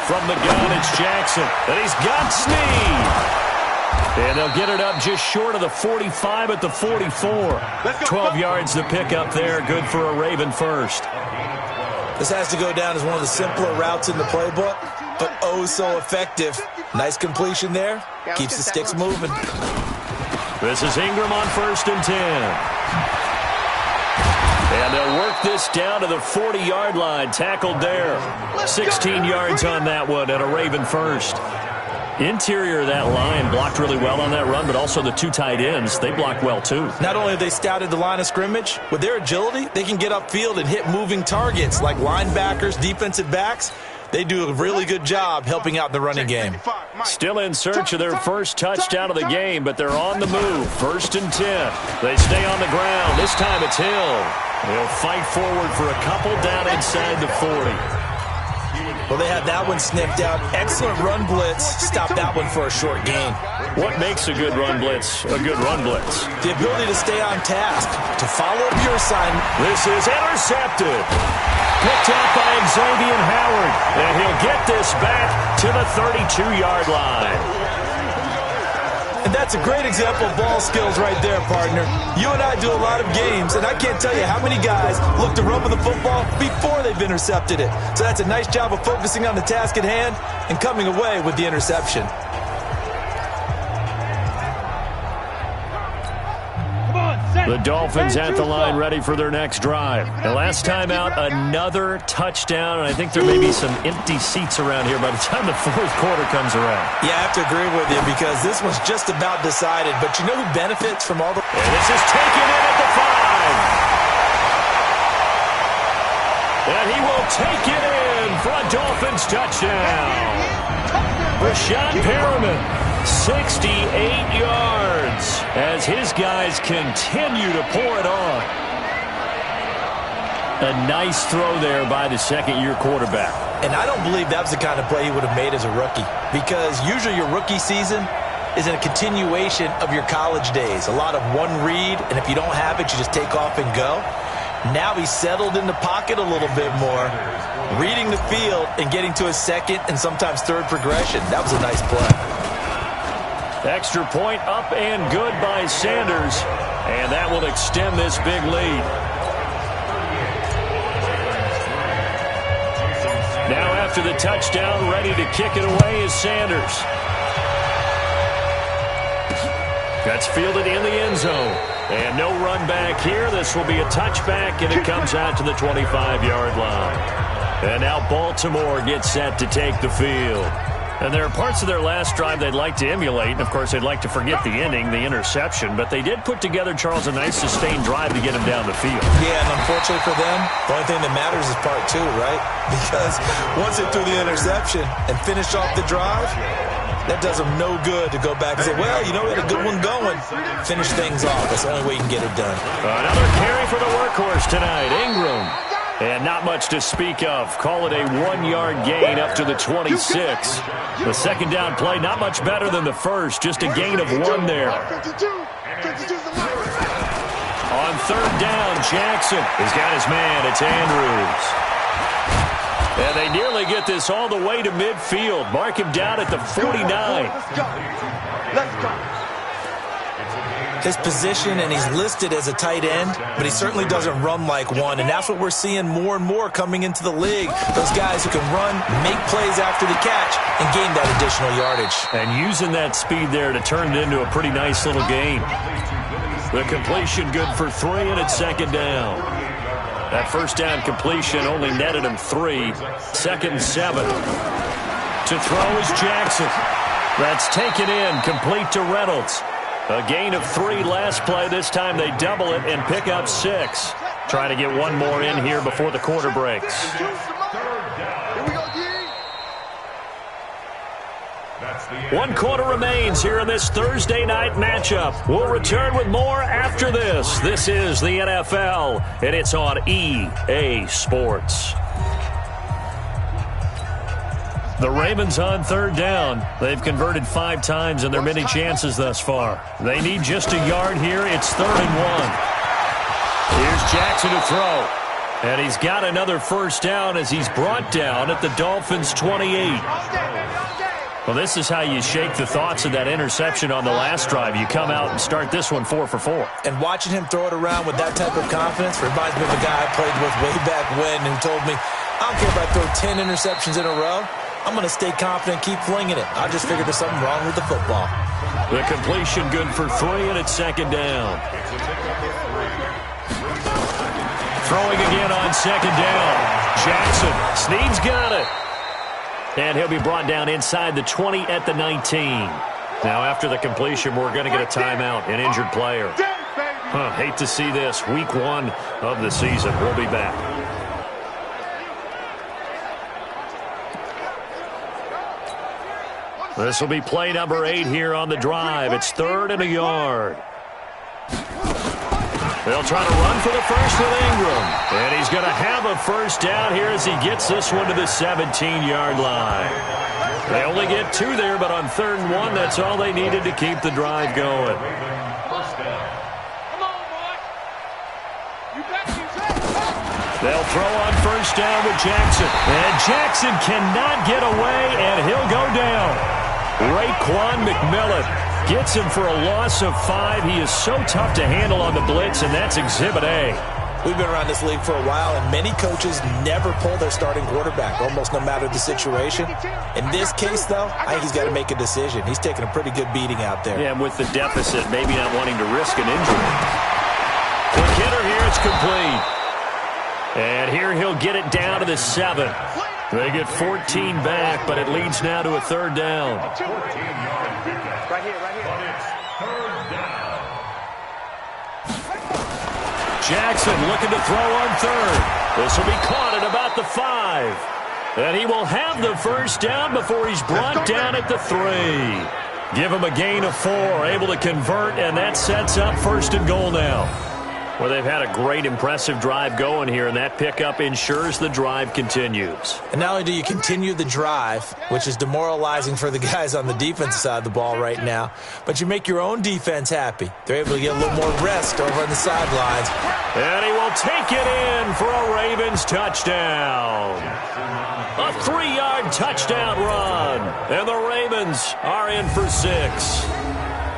From the gun, it's Jackson. And he's got Snead. And they'll get it up just short of the 45 at the 44. 12 yards to pick up there. Good for a Raven first. This has to go down as one of the simpler routes in the playbook, but oh so effective. Nice completion there. Keeps the sticks moving. This is Ingram on 1st and 10. And they'll work this down to the 40-yard line. Tackled there. 16 yards on that one and a Raven first. Interior of that line blocked really well on that run, but also the 2 tight ends, they blocked well too. Not only have they scouted the line of scrimmage, with their agility, they can get upfield and hit moving targets like linebackers, defensive backs. They do a really good job helping out the running game. Still in search of their first touchdown of the game, but they're on the move. 1st and 10. They stay on the ground. This time it's Hill. They'll fight forward for a couple down inside the 40. Well, they had that one sniffed out. Excellent run blitz. Stop that one for a short gain. What makes a good run blitz a good run blitz? The ability to stay on task, to follow up your assignment. This is intercepted. Picked up by Xavier Howard. And he'll get this back to the 32-yard line. And that's a great example of ball skills right there, partner. You and I do a lot of games, and I can't tell you how many guys look to run with the football before they've intercepted it. So that's a nice job of focusing on the task at hand and coming away with the interception. The Dolphins at the line ready for their next drive. And last time out, another touchdown, and I think there may be some empty seats around here by the time the 4th quarter comes around. Yeah, I have to agree with you because this one's just about decided. But you know who benefits from all the... And this is taken in at the 5. And he will take it in for a Dolphins touchdown. Rashad Perriman, 68 yards as his guys continue to pour it on. A nice throw there by the second-year quarterback. And I don't believe that was the kind of play he would have made as a rookie, because usually your rookie season is a continuation of your college days. A lot of one read, and if you don't have it, you just take off and go. Now he's settled in the pocket a little bit more, reading the field and getting to his second and sometimes third progression. That was a nice play. Extra point up and good by Sanders, and that will extend this big lead. Now after the touchdown, ready to kick it away is Sanders. That's fielded in the end zone. And no run back here. This will be a touchback, and it comes out to the 25-yard line. And now Baltimore gets set to take the field. And there are parts of their last drive they'd like to emulate. And, of course, they'd like to forget the ending, the interception. But they did put together, Charles, a nice sustained drive to get him down the field. Yeah, and unfortunately for them, the only thing that matters is part two, right? Because once they threw the interception and finished off the drive, that does them no good to go back and say, well, you know, we had a good one going. Finish things off. That's the only way you can get it done. Another carry for the workhorse tonight, Ingram. And not much to speak of. Call it a 1-yard gain up to the 26. The second down play, not much better than the first. Just a gain of 1 there. On third down, Jackson has got his man. It's Andrews. And they nearly get this all the way to midfield. Mark him down at the 49. Let's go. His position, and he's listed as a tight end, but he certainly doesn't run like one, and that's what we're seeing more and more coming into the league. Those guys who can run, make plays after the catch, and gain that additional yardage. And using that speed there to turn it into a pretty nice little game. The completion good for 3, and it's second down. That first down completion only netted him 3. Second and 7. To throw is Jackson. That's taken in, complete to Reynolds. A gain of 3 last play. This time they double it and pick up 6. Trying to get one more in here before the quarter breaks. One quarter remains here in this Thursday night matchup. We'll return with more after this. This is the NFL, and it's on EA Sports. The Ravens on third down. They've converted 5 times in their many chances thus far. They need just a yard here. It's 3rd and 1. Here's Jackson to throw. And he's got another first down as he's brought down at the Dolphins' 28. Well, this is how you shake the thoughts of that interception on the last drive. You come out and start this one 4 for 4. And watching him throw it around with that type of confidence reminds me of a guy I played with way back when who told me, I don't care if I throw 10 interceptions in a row. I'm going to stay confident, keep flinging it. I just figured there's something wrong with the football. The completion good for 3, and it's second down. Throwing again on second down. Jackson. Snead's got it. And he'll be brought down inside the 20 at the 19. Now after the completion, we're going to get a timeout, an injured player. Hate to see this. Week 1 of the season. We'll be back. This will be play number 8 here on the drive. It's 3rd and a yard. They'll try to run for the first with Ingram. And he's going to have a first down here as he gets this one to the 17-yard line. They only get 2 there, but on 3rd and 1, that's all they needed to keep the drive going. They'll throw on first down with Jackson. And Jackson cannot get away, and he'll go down. Raekwon McMillan gets him for a loss of 5. He is so tough to handle on the blitz, and that's Exhibit A. We've been around this league for a while, and many coaches never pull their starting quarterback, almost no matter the situation. In this case, though, I think he's got to make a decision. He's taking a pretty good beating out there. Yeah, and with the deficit, maybe not wanting to risk an injury. Quick hitter here, it's complete. And here he'll get it down to the 7. They get 14 back, but it leads now to a 3rd down. Right here. Jackson looking to throw on 3rd. This will be caught at about the 5. And he will have the first down before he's brought down at the 3. Give him a gain of 4, able to convert, and that sets up 1st and goal now. Well, they've had a great, impressive drive going here, and that pickup ensures the drive continues. And not only do you continue the drive, which is demoralizing for the guys on the defensive side of the ball right now, but you make your own defense happy. They're able to get a little more rest over on the sidelines. And he will take it in for a Ravens touchdown. A 3-yard touchdown run. And the Ravens are in for 6.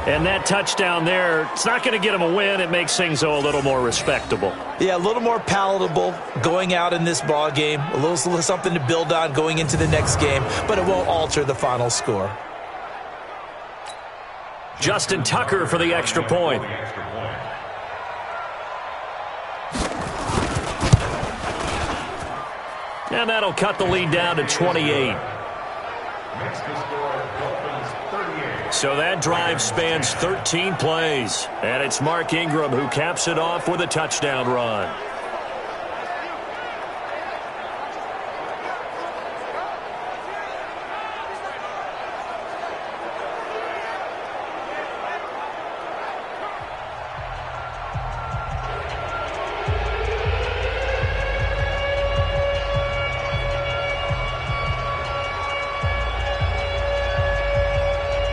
And that touchdown there, it's not going to get them a win. It makes things, though, a little more respectable. Yeah, a little more palatable going out in this ball game. A little something to build on going into the next game, but it won't alter the final score. Justin Tucker for the extra point. And that'll cut the lead down to 28. So that drive spans 13 plays. And it's Mark Ingram who caps it off with a touchdown run.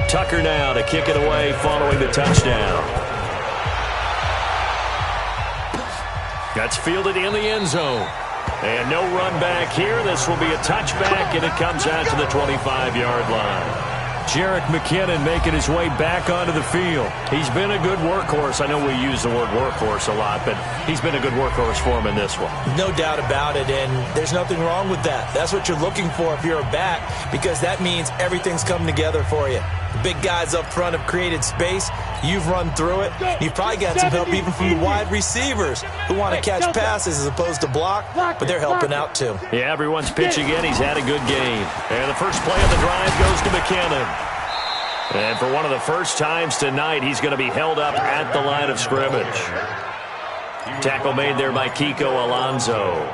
Tucker now to kick it away following the touchdown. That's fielded in the end zone. And no run back here. This will be a touchback, and it comes out to the 25-yard line. Jerick McKinnon making his way back onto the field. He's been a good workhorse. I know we use the word workhorse a lot, but he's been a good workhorse for him in this one. No doubt about it, and there's nothing wrong with that. That's what you're looking for if you're a back, because that means everything's coming together for you. The big guys up front have created space. You've run through it. You've probably got some help even from the wide receivers who want to catch passes as opposed to block, but they're helping out too. Yeah, everyone's pitching in. He's had a good game. And the first play of the drive goes to McKinnon. And for one of the first times tonight, he's going to be held up at the line of scrimmage. Tackle made there by Kiko Alonso.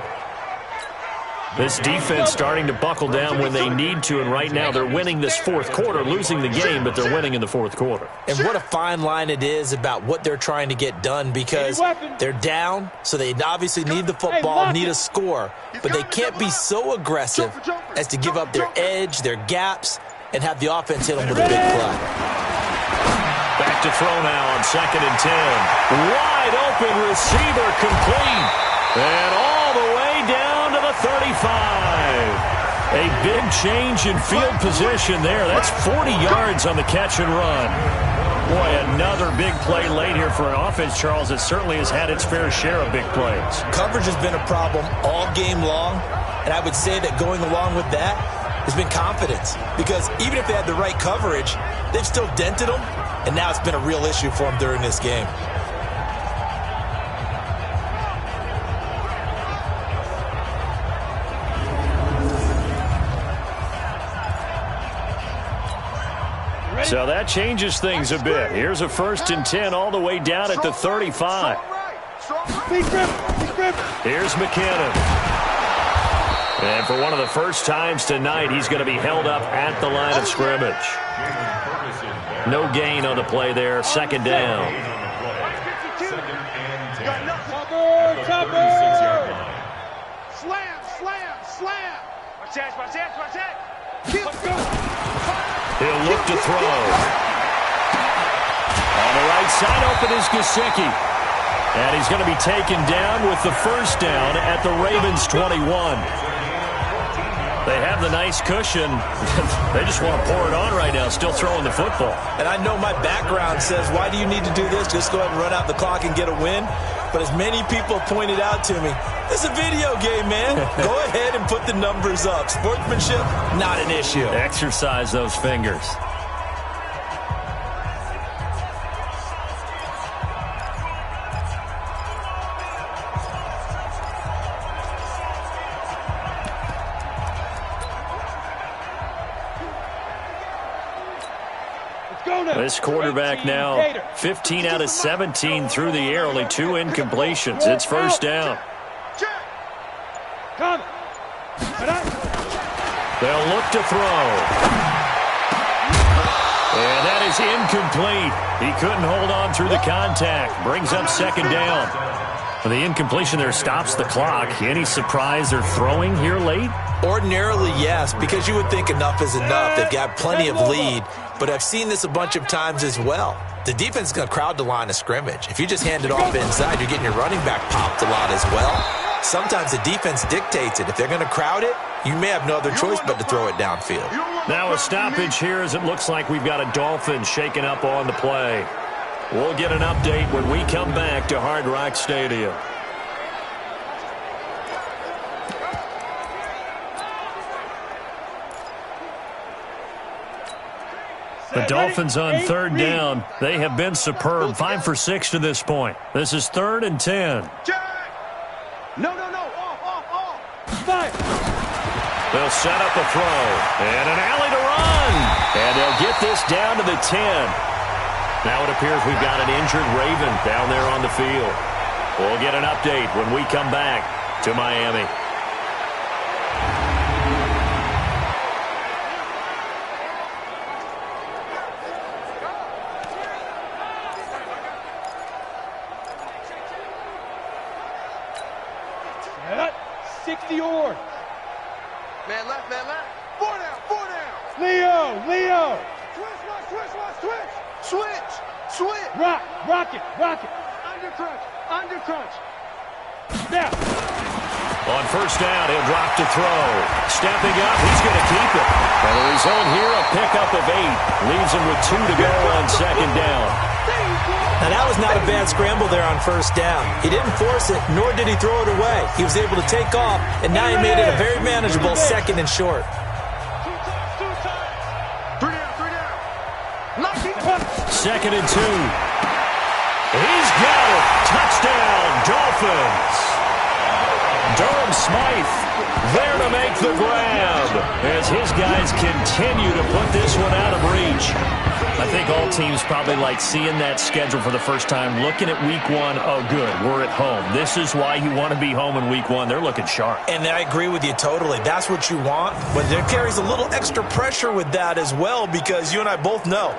This defense starting to buckle down when they need to, and right now they're winning this fourth quarter, losing the game, but they're winning in the fourth quarter. And what a fine line it is about what they're trying to get done, because they're down, so they obviously need the football, need a score, but they can't be so aggressive as to give up their edge, their gaps, and have the offense hit them with a big play. Back to throw now on 2nd and 10. Wide open receiver complete. And all the way down to the 35. A big change in field position there. That's 40 yards on the catch and run. Boy, another big play late here for an offense, Charles, that certainly has had its fair share of big plays. Coverage has been a problem all game long, and I would say that going along with that has been confidence, because even if they had the right coverage, they've still dented them, and now it's been a real issue for them during this game. So that changes things a bit. Here's a 1st and 10 all the way down at the 35. Here's McKinnon. And for one of the first times tonight, he's going to be held up at the line of scrimmage. No gain on the play there. 2nd down. He'll look to throw. On the right side, open is Gesicki. And he's going to be taken down with the first down at the Ravens' 21. They have the nice cushion. They just want to pour it on right now, still throwing the football. And I know my background says, why do you need to do this? Just go ahead and run out the clock and get a win. But as many people pointed out to me, it's a video game, man. Go ahead and put the numbers up. Sportsmanship, not an issue. Exercise those fingers. This quarterback now 15 out of 17 through the air, only 2 incompletions. It's first down. Come. They'll look to throw. And that is incomplete. He couldn't hold on through the contact. Brings up second down. The incompletion there stops the clock. Any surprise they're throwing here late? Ordinarily, yes, because you would think enough is enough. They've got plenty of lead, but I've seen this a bunch of times as well. The defense is going to crowd the line of scrimmage. If you just hand it off inside, you're getting your running back popped a lot as well. Sometimes the defense dictates it. If they're going to crowd it, you may have no other choice but to throw it downfield. Now a stoppage here as it looks like we've got a Dolphin shaking up on the play. We'll get an update when we come back to Hard Rock Stadium. The Dolphins on third down. They have been superb. 5 for 6 to this point. This is 3rd and 10. No. Off. Fire. They'll set up a throw. And an alley to run. And they'll get this down to the 10. Now it appears we've got an injured Raven down there on the field. We'll get an update when we come back to Miami. Set. 60 yards. Man left. 4 down. Leo. Switch. Rock it. Under crunch. Snap. On first down, he'll drop to throw. Stepping up, he's going to keep it. And the result here, a pickup of 8. Leaves him with 2 to go on second down. Now, that was not a bad scramble there on first down. He didn't force it, nor did he throw it away. He was able to take off, and now he made it a very manageable 2nd and short. 3 down. 2nd and 2. He's got it. Touchdown, Dolphins. Durham Smythe there to make the grab as his guys continue to put this one out of reach. I think all teams probably like seeing that schedule for the first time, looking at week 1. Oh, good, we're at home. This is why you want to be home in week 1. They're looking sharp. And I agree with you totally. That's what you want. But there carries a little extra pressure with that as well, because you and I both know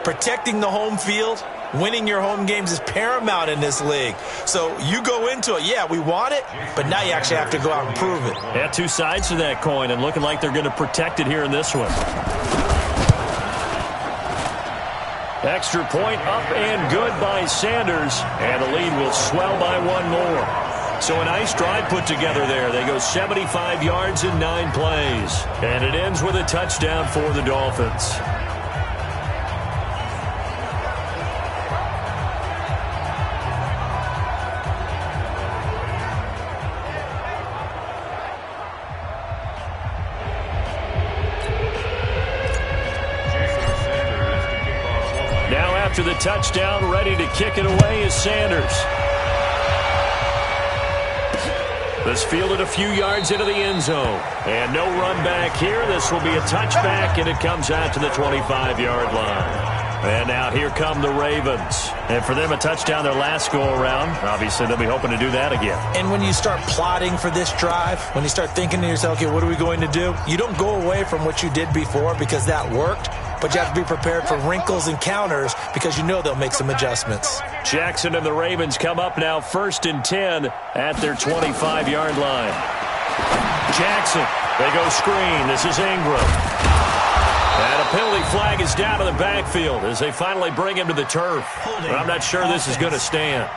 protecting the home field, winning your home games is paramount in this league. So you go into it, yeah, we want it, but now you actually have to go out and prove it. Yeah, 2 sides to that coin, and looking like they're going to protect it here in this one. Extra point up and good by Sanders, and the lead will swell by 1 more. So a nice drive put together there. They go 75 yards in 9 plays, and it ends with a touchdown for the Dolphins. After the touchdown, ready to kick it away is Sanders. This fielded a few yards into the end zone. And no run back here. This will be a touchback, and it comes out to the 25-yard line. And now here come the Ravens. And for them, a touchdown their last go-around. Obviously, they'll be hoping to do that again. And when you start plotting for this drive, when you start thinking to yourself, okay, what are we going to do? You don't go away from what you did before because that worked. But you have to be prepared for wrinkles and counters because you know they'll make some adjustments. Jackson and the Ravens come up now 1st and 10 at their 25-yard line. Jackson, they go screen. This is Ingram. And a penalty flag is down to the backfield as they finally bring him to the turf. But I'm not sure this is going to stand.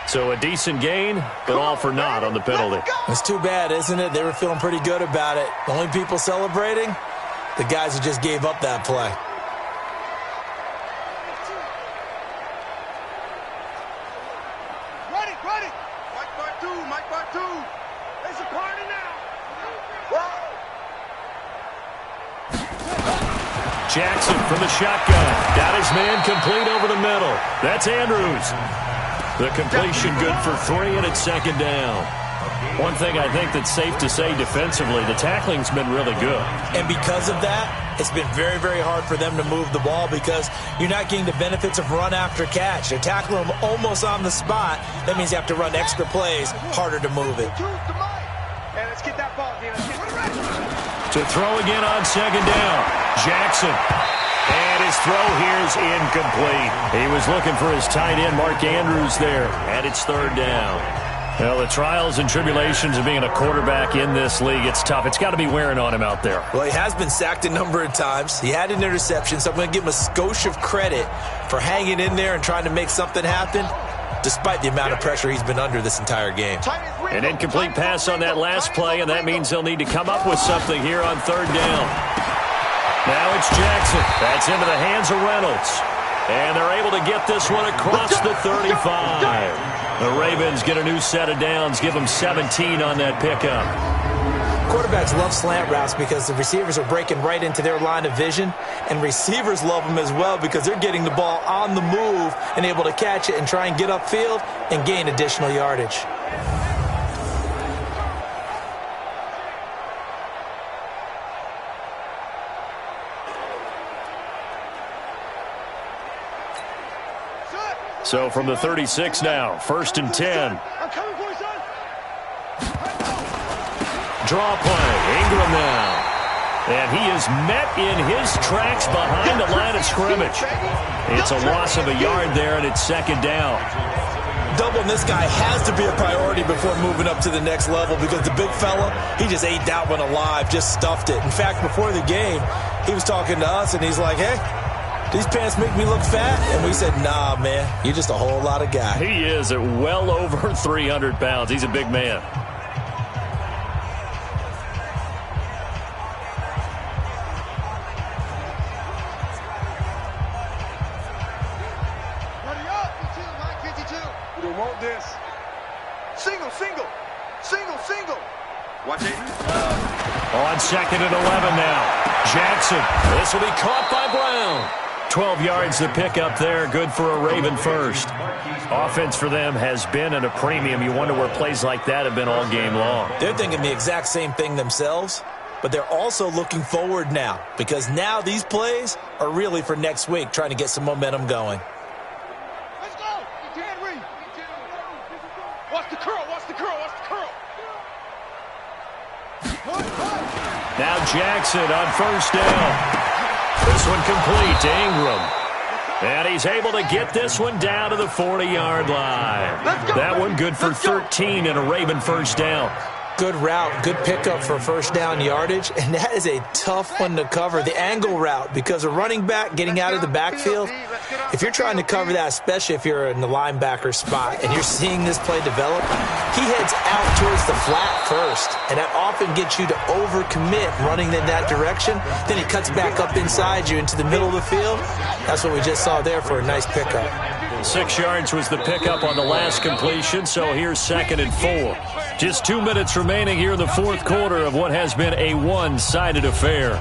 So a decent gain, but all for naught on the penalty. It's too bad, isn't it? They were feeling pretty good about it. The only people celebrating, the guys who just gave up that play. Ready. Mike part two. There's a party now. Jackson from the shotgun. Got his man complete over the middle. That's Andrews. The completion good for 3, and it's 2nd down. One thing I think that's safe to say defensively, the tackling's been really good. And because of that, It's been very, very hard for them to move the ball because you're not getting the benefits of run after catch. They're tackling them almost on the spot. That means you have to run extra plays, harder to move it. And let's get that ball again. To throw again on second down. Jackson. And his throw here is incomplete. He was looking for his tight end, Mark Andrews, there. And it's third down. Well, the trials and tribulations of being a quarterback in this league, it's tough. It's got to be wearing on him out there. Well, he has been sacked a number of times. He had an interception, so I'm going to give him a skosh of credit for hanging in there and trying to make something happen, despite the amount of pressure he's been under this entire game. An incomplete pass on that last play, and that means they'll need to come up with something here on third down. Now it's Jackson. That's into the hands of Reynolds. And they're able to get this one across the 35. The Ravens get a new set of downs, give them 17 on that pickup. Quarterbacks love slant routes because the receivers are breaking right into their line of vision, and receivers love them as well because they're getting the ball on the move and able to catch it and try and get upfield and gain additional yardage. So from the 36 now, 1st and 10. Draw play, Ingram now. And he is met in his tracks behind the line of scrimmage. It's a loss of a yard there, and it's second down. Doubling this guy has to be a priority before moving up to the next level because the big fella, he just ate that one alive, just stuffed it. In fact, before the game, he was talking to us, and he's like, hey, these pants make me look fat? And we said, nah, man, you're just a whole lot of guy. He is at well over 300 pounds. He's a big man. We don't want this. Single, single. Single, single. Watch it. On 2nd and 11 now. Jackson. This will be caught by Brown. 12 yards to pick up there. Good for a Raven first. Offense for them has been at a premium. You wonder where plays like that have been all game long. They're thinking the exact same thing themselves, but they're also looking forward now because now these plays are really for next week, trying to get some momentum going. Let's go. You can't read. Watch the curl. Watch the curl. Watch the curl. Now Jackson on 1st down. This one complete to Ingram. And he's able to get this one down to the 40-yard line. That one good for 13 and a Raven first down. Good route, good pickup for first down yardage, and that is a tough one to cover, the angle route, because a running back getting out of the backfield, if you're trying to cover that, especially if you're in the linebacker spot and you're seeing this play develop, he heads out towards the flat first, and that often gets you to overcommit running in that direction. Then he cuts back up inside you into the middle of the field. That's what we just saw there for a nice pickup. 6 yards was the pickup on the last completion, so here's 2nd and 4. Just 2 minutes remaining here in the fourth quarter of what has been a one-sided affair.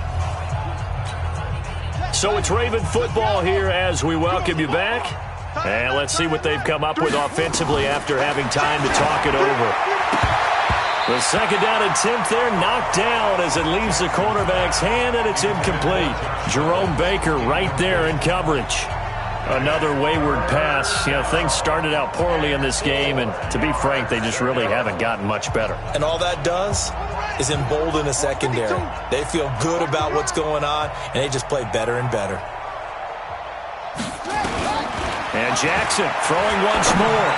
So it's Raven football here as we welcome you back. And let's see what they've come up with offensively after having time to talk it over. The 2nd down attempt there knocked down as it leaves the cornerback's hand, and it's incomplete. Jerome Baker right there in coverage. Another wayward pass. You know, things started out poorly in this game, and to be frank, they just really haven't gotten much better. And all that does is embolden a secondary. They feel good about what's going on, and they just play better and better. And Jackson throwing once more.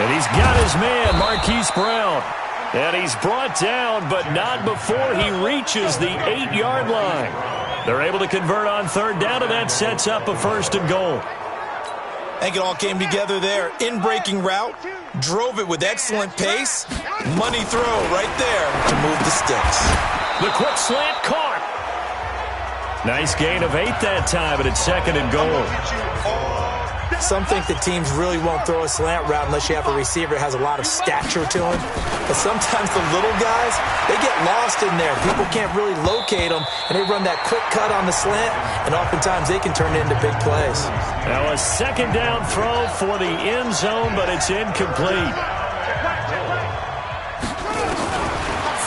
And he's got his man, Marquise Brown. And he's brought down, but not before he reaches the 8-yard line. They're able to convert on 3rd down, and that sets up a 1st and goal. I think it all came together there. In-breaking route, drove it with excellent pace. Money throw right there to move the sticks. The quick slant caught. Nice gain of 8 that time, but it's 2nd and goal. Some think that teams really won't throw a slant route unless you have a receiver that has a lot of stature to him. But sometimes the little guys, they get lost in there. People can't really locate them, and they run that quick cut on the slant, and oftentimes they can turn it into big plays. Now a 2nd down throw for the end zone, but it's incomplete.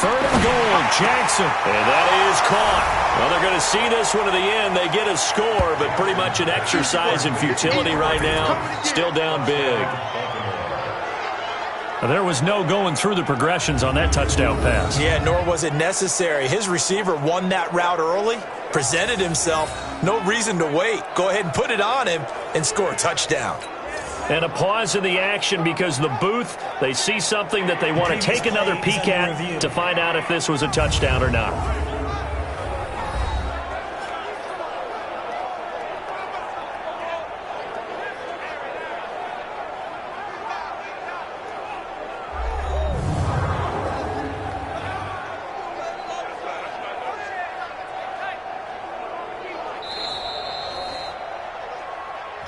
3rd and goal, Jackson, and that is caught. Well, they're going to see this one to the end. They get a score, but pretty much an exercise in futility right now. Still down big. There was no going through the progressions on that touchdown pass. Yeah, nor was it necessary. His receiver won that route early, presented himself. No reason to wait. Go ahead and put it on him and score a touchdown. And a pause in the action because the booth, they see something that they want to take another peek at to find out if this was a touchdown or not.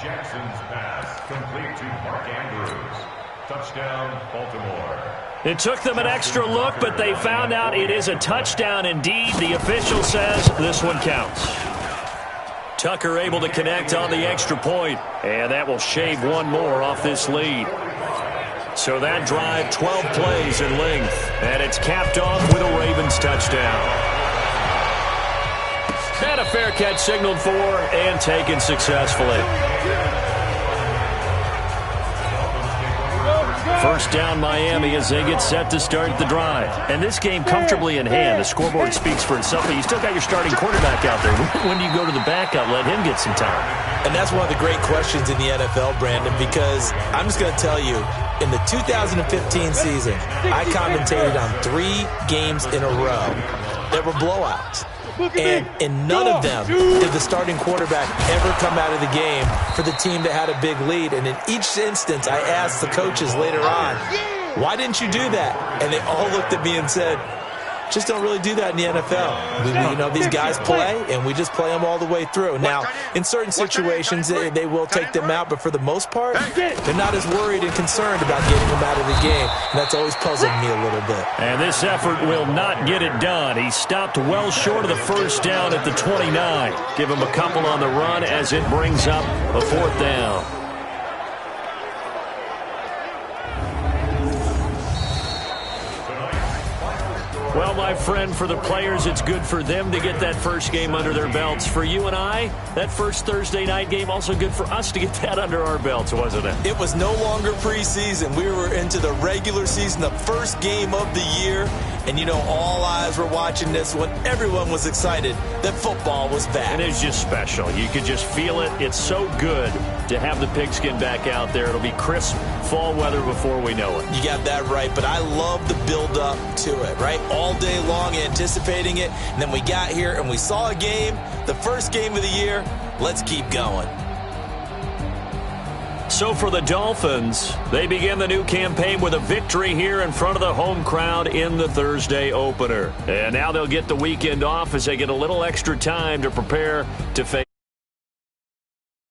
Jackson's pass complete to Mark Andrews. Touchdown, Baltimore. It took them an extra look, but they found out it is a touchdown indeed. The official says this one counts. Tucker able to connect on the extra point, and that will shave one more off this lead. So that drive, 12 plays in length, and it's capped off with a Ravens touchdown. And a fair catch signaled for and taken successfully. First down Miami as they get set to start the drive. And this game comfortably in hand. The scoreboard speaks for itself, but you still got your starting quarterback out there. When do you go to the backup, let him get some time? And that's one of the great questions in the NFL, Brandon, because I'm just going to tell you, in the 2015 season, I commentated on 3 games in a row that were blowouts. And in none of them did the starting quarterback ever come out of the game for the team that had a big lead. And in each instance, I asked the coaches later on, why didn't you do that? And they all looked at me and said, just don't really do that in the NFL. These guys play, and we just play them all the way through. Now, in certain situations, they will take them out, but for the most part, they're not as worried and concerned about getting them out of the game. And that's always puzzled me a little bit. And this effort will not get it done. He stopped well short of the first down at the 29. Give him a couple on the run as it brings up a 4th down. Well, my friend, for the players, it's good for them to get that first game under their belts. For you and I, that first Thursday night game, also good for us to get that under our belts, wasn't it? It was no longer preseason. We were into the regular season, the first game of the year. And, all eyes were watching this one. Everyone was excited that football was back. And it's just special. You could just feel it. It's so good to have the pigskin back out there. It'll be crisp fall weather before we know it. You got that right, but I love the build-up to it, right? All day long anticipating it, and then we got here and we saw a game, the first game of the year. Let's keep going. So for the Dolphins, they begin the new campaign with a victory here in front of the home crowd in the Thursday opener. And now they'll get the weekend off as they get a little extra time to prepare to face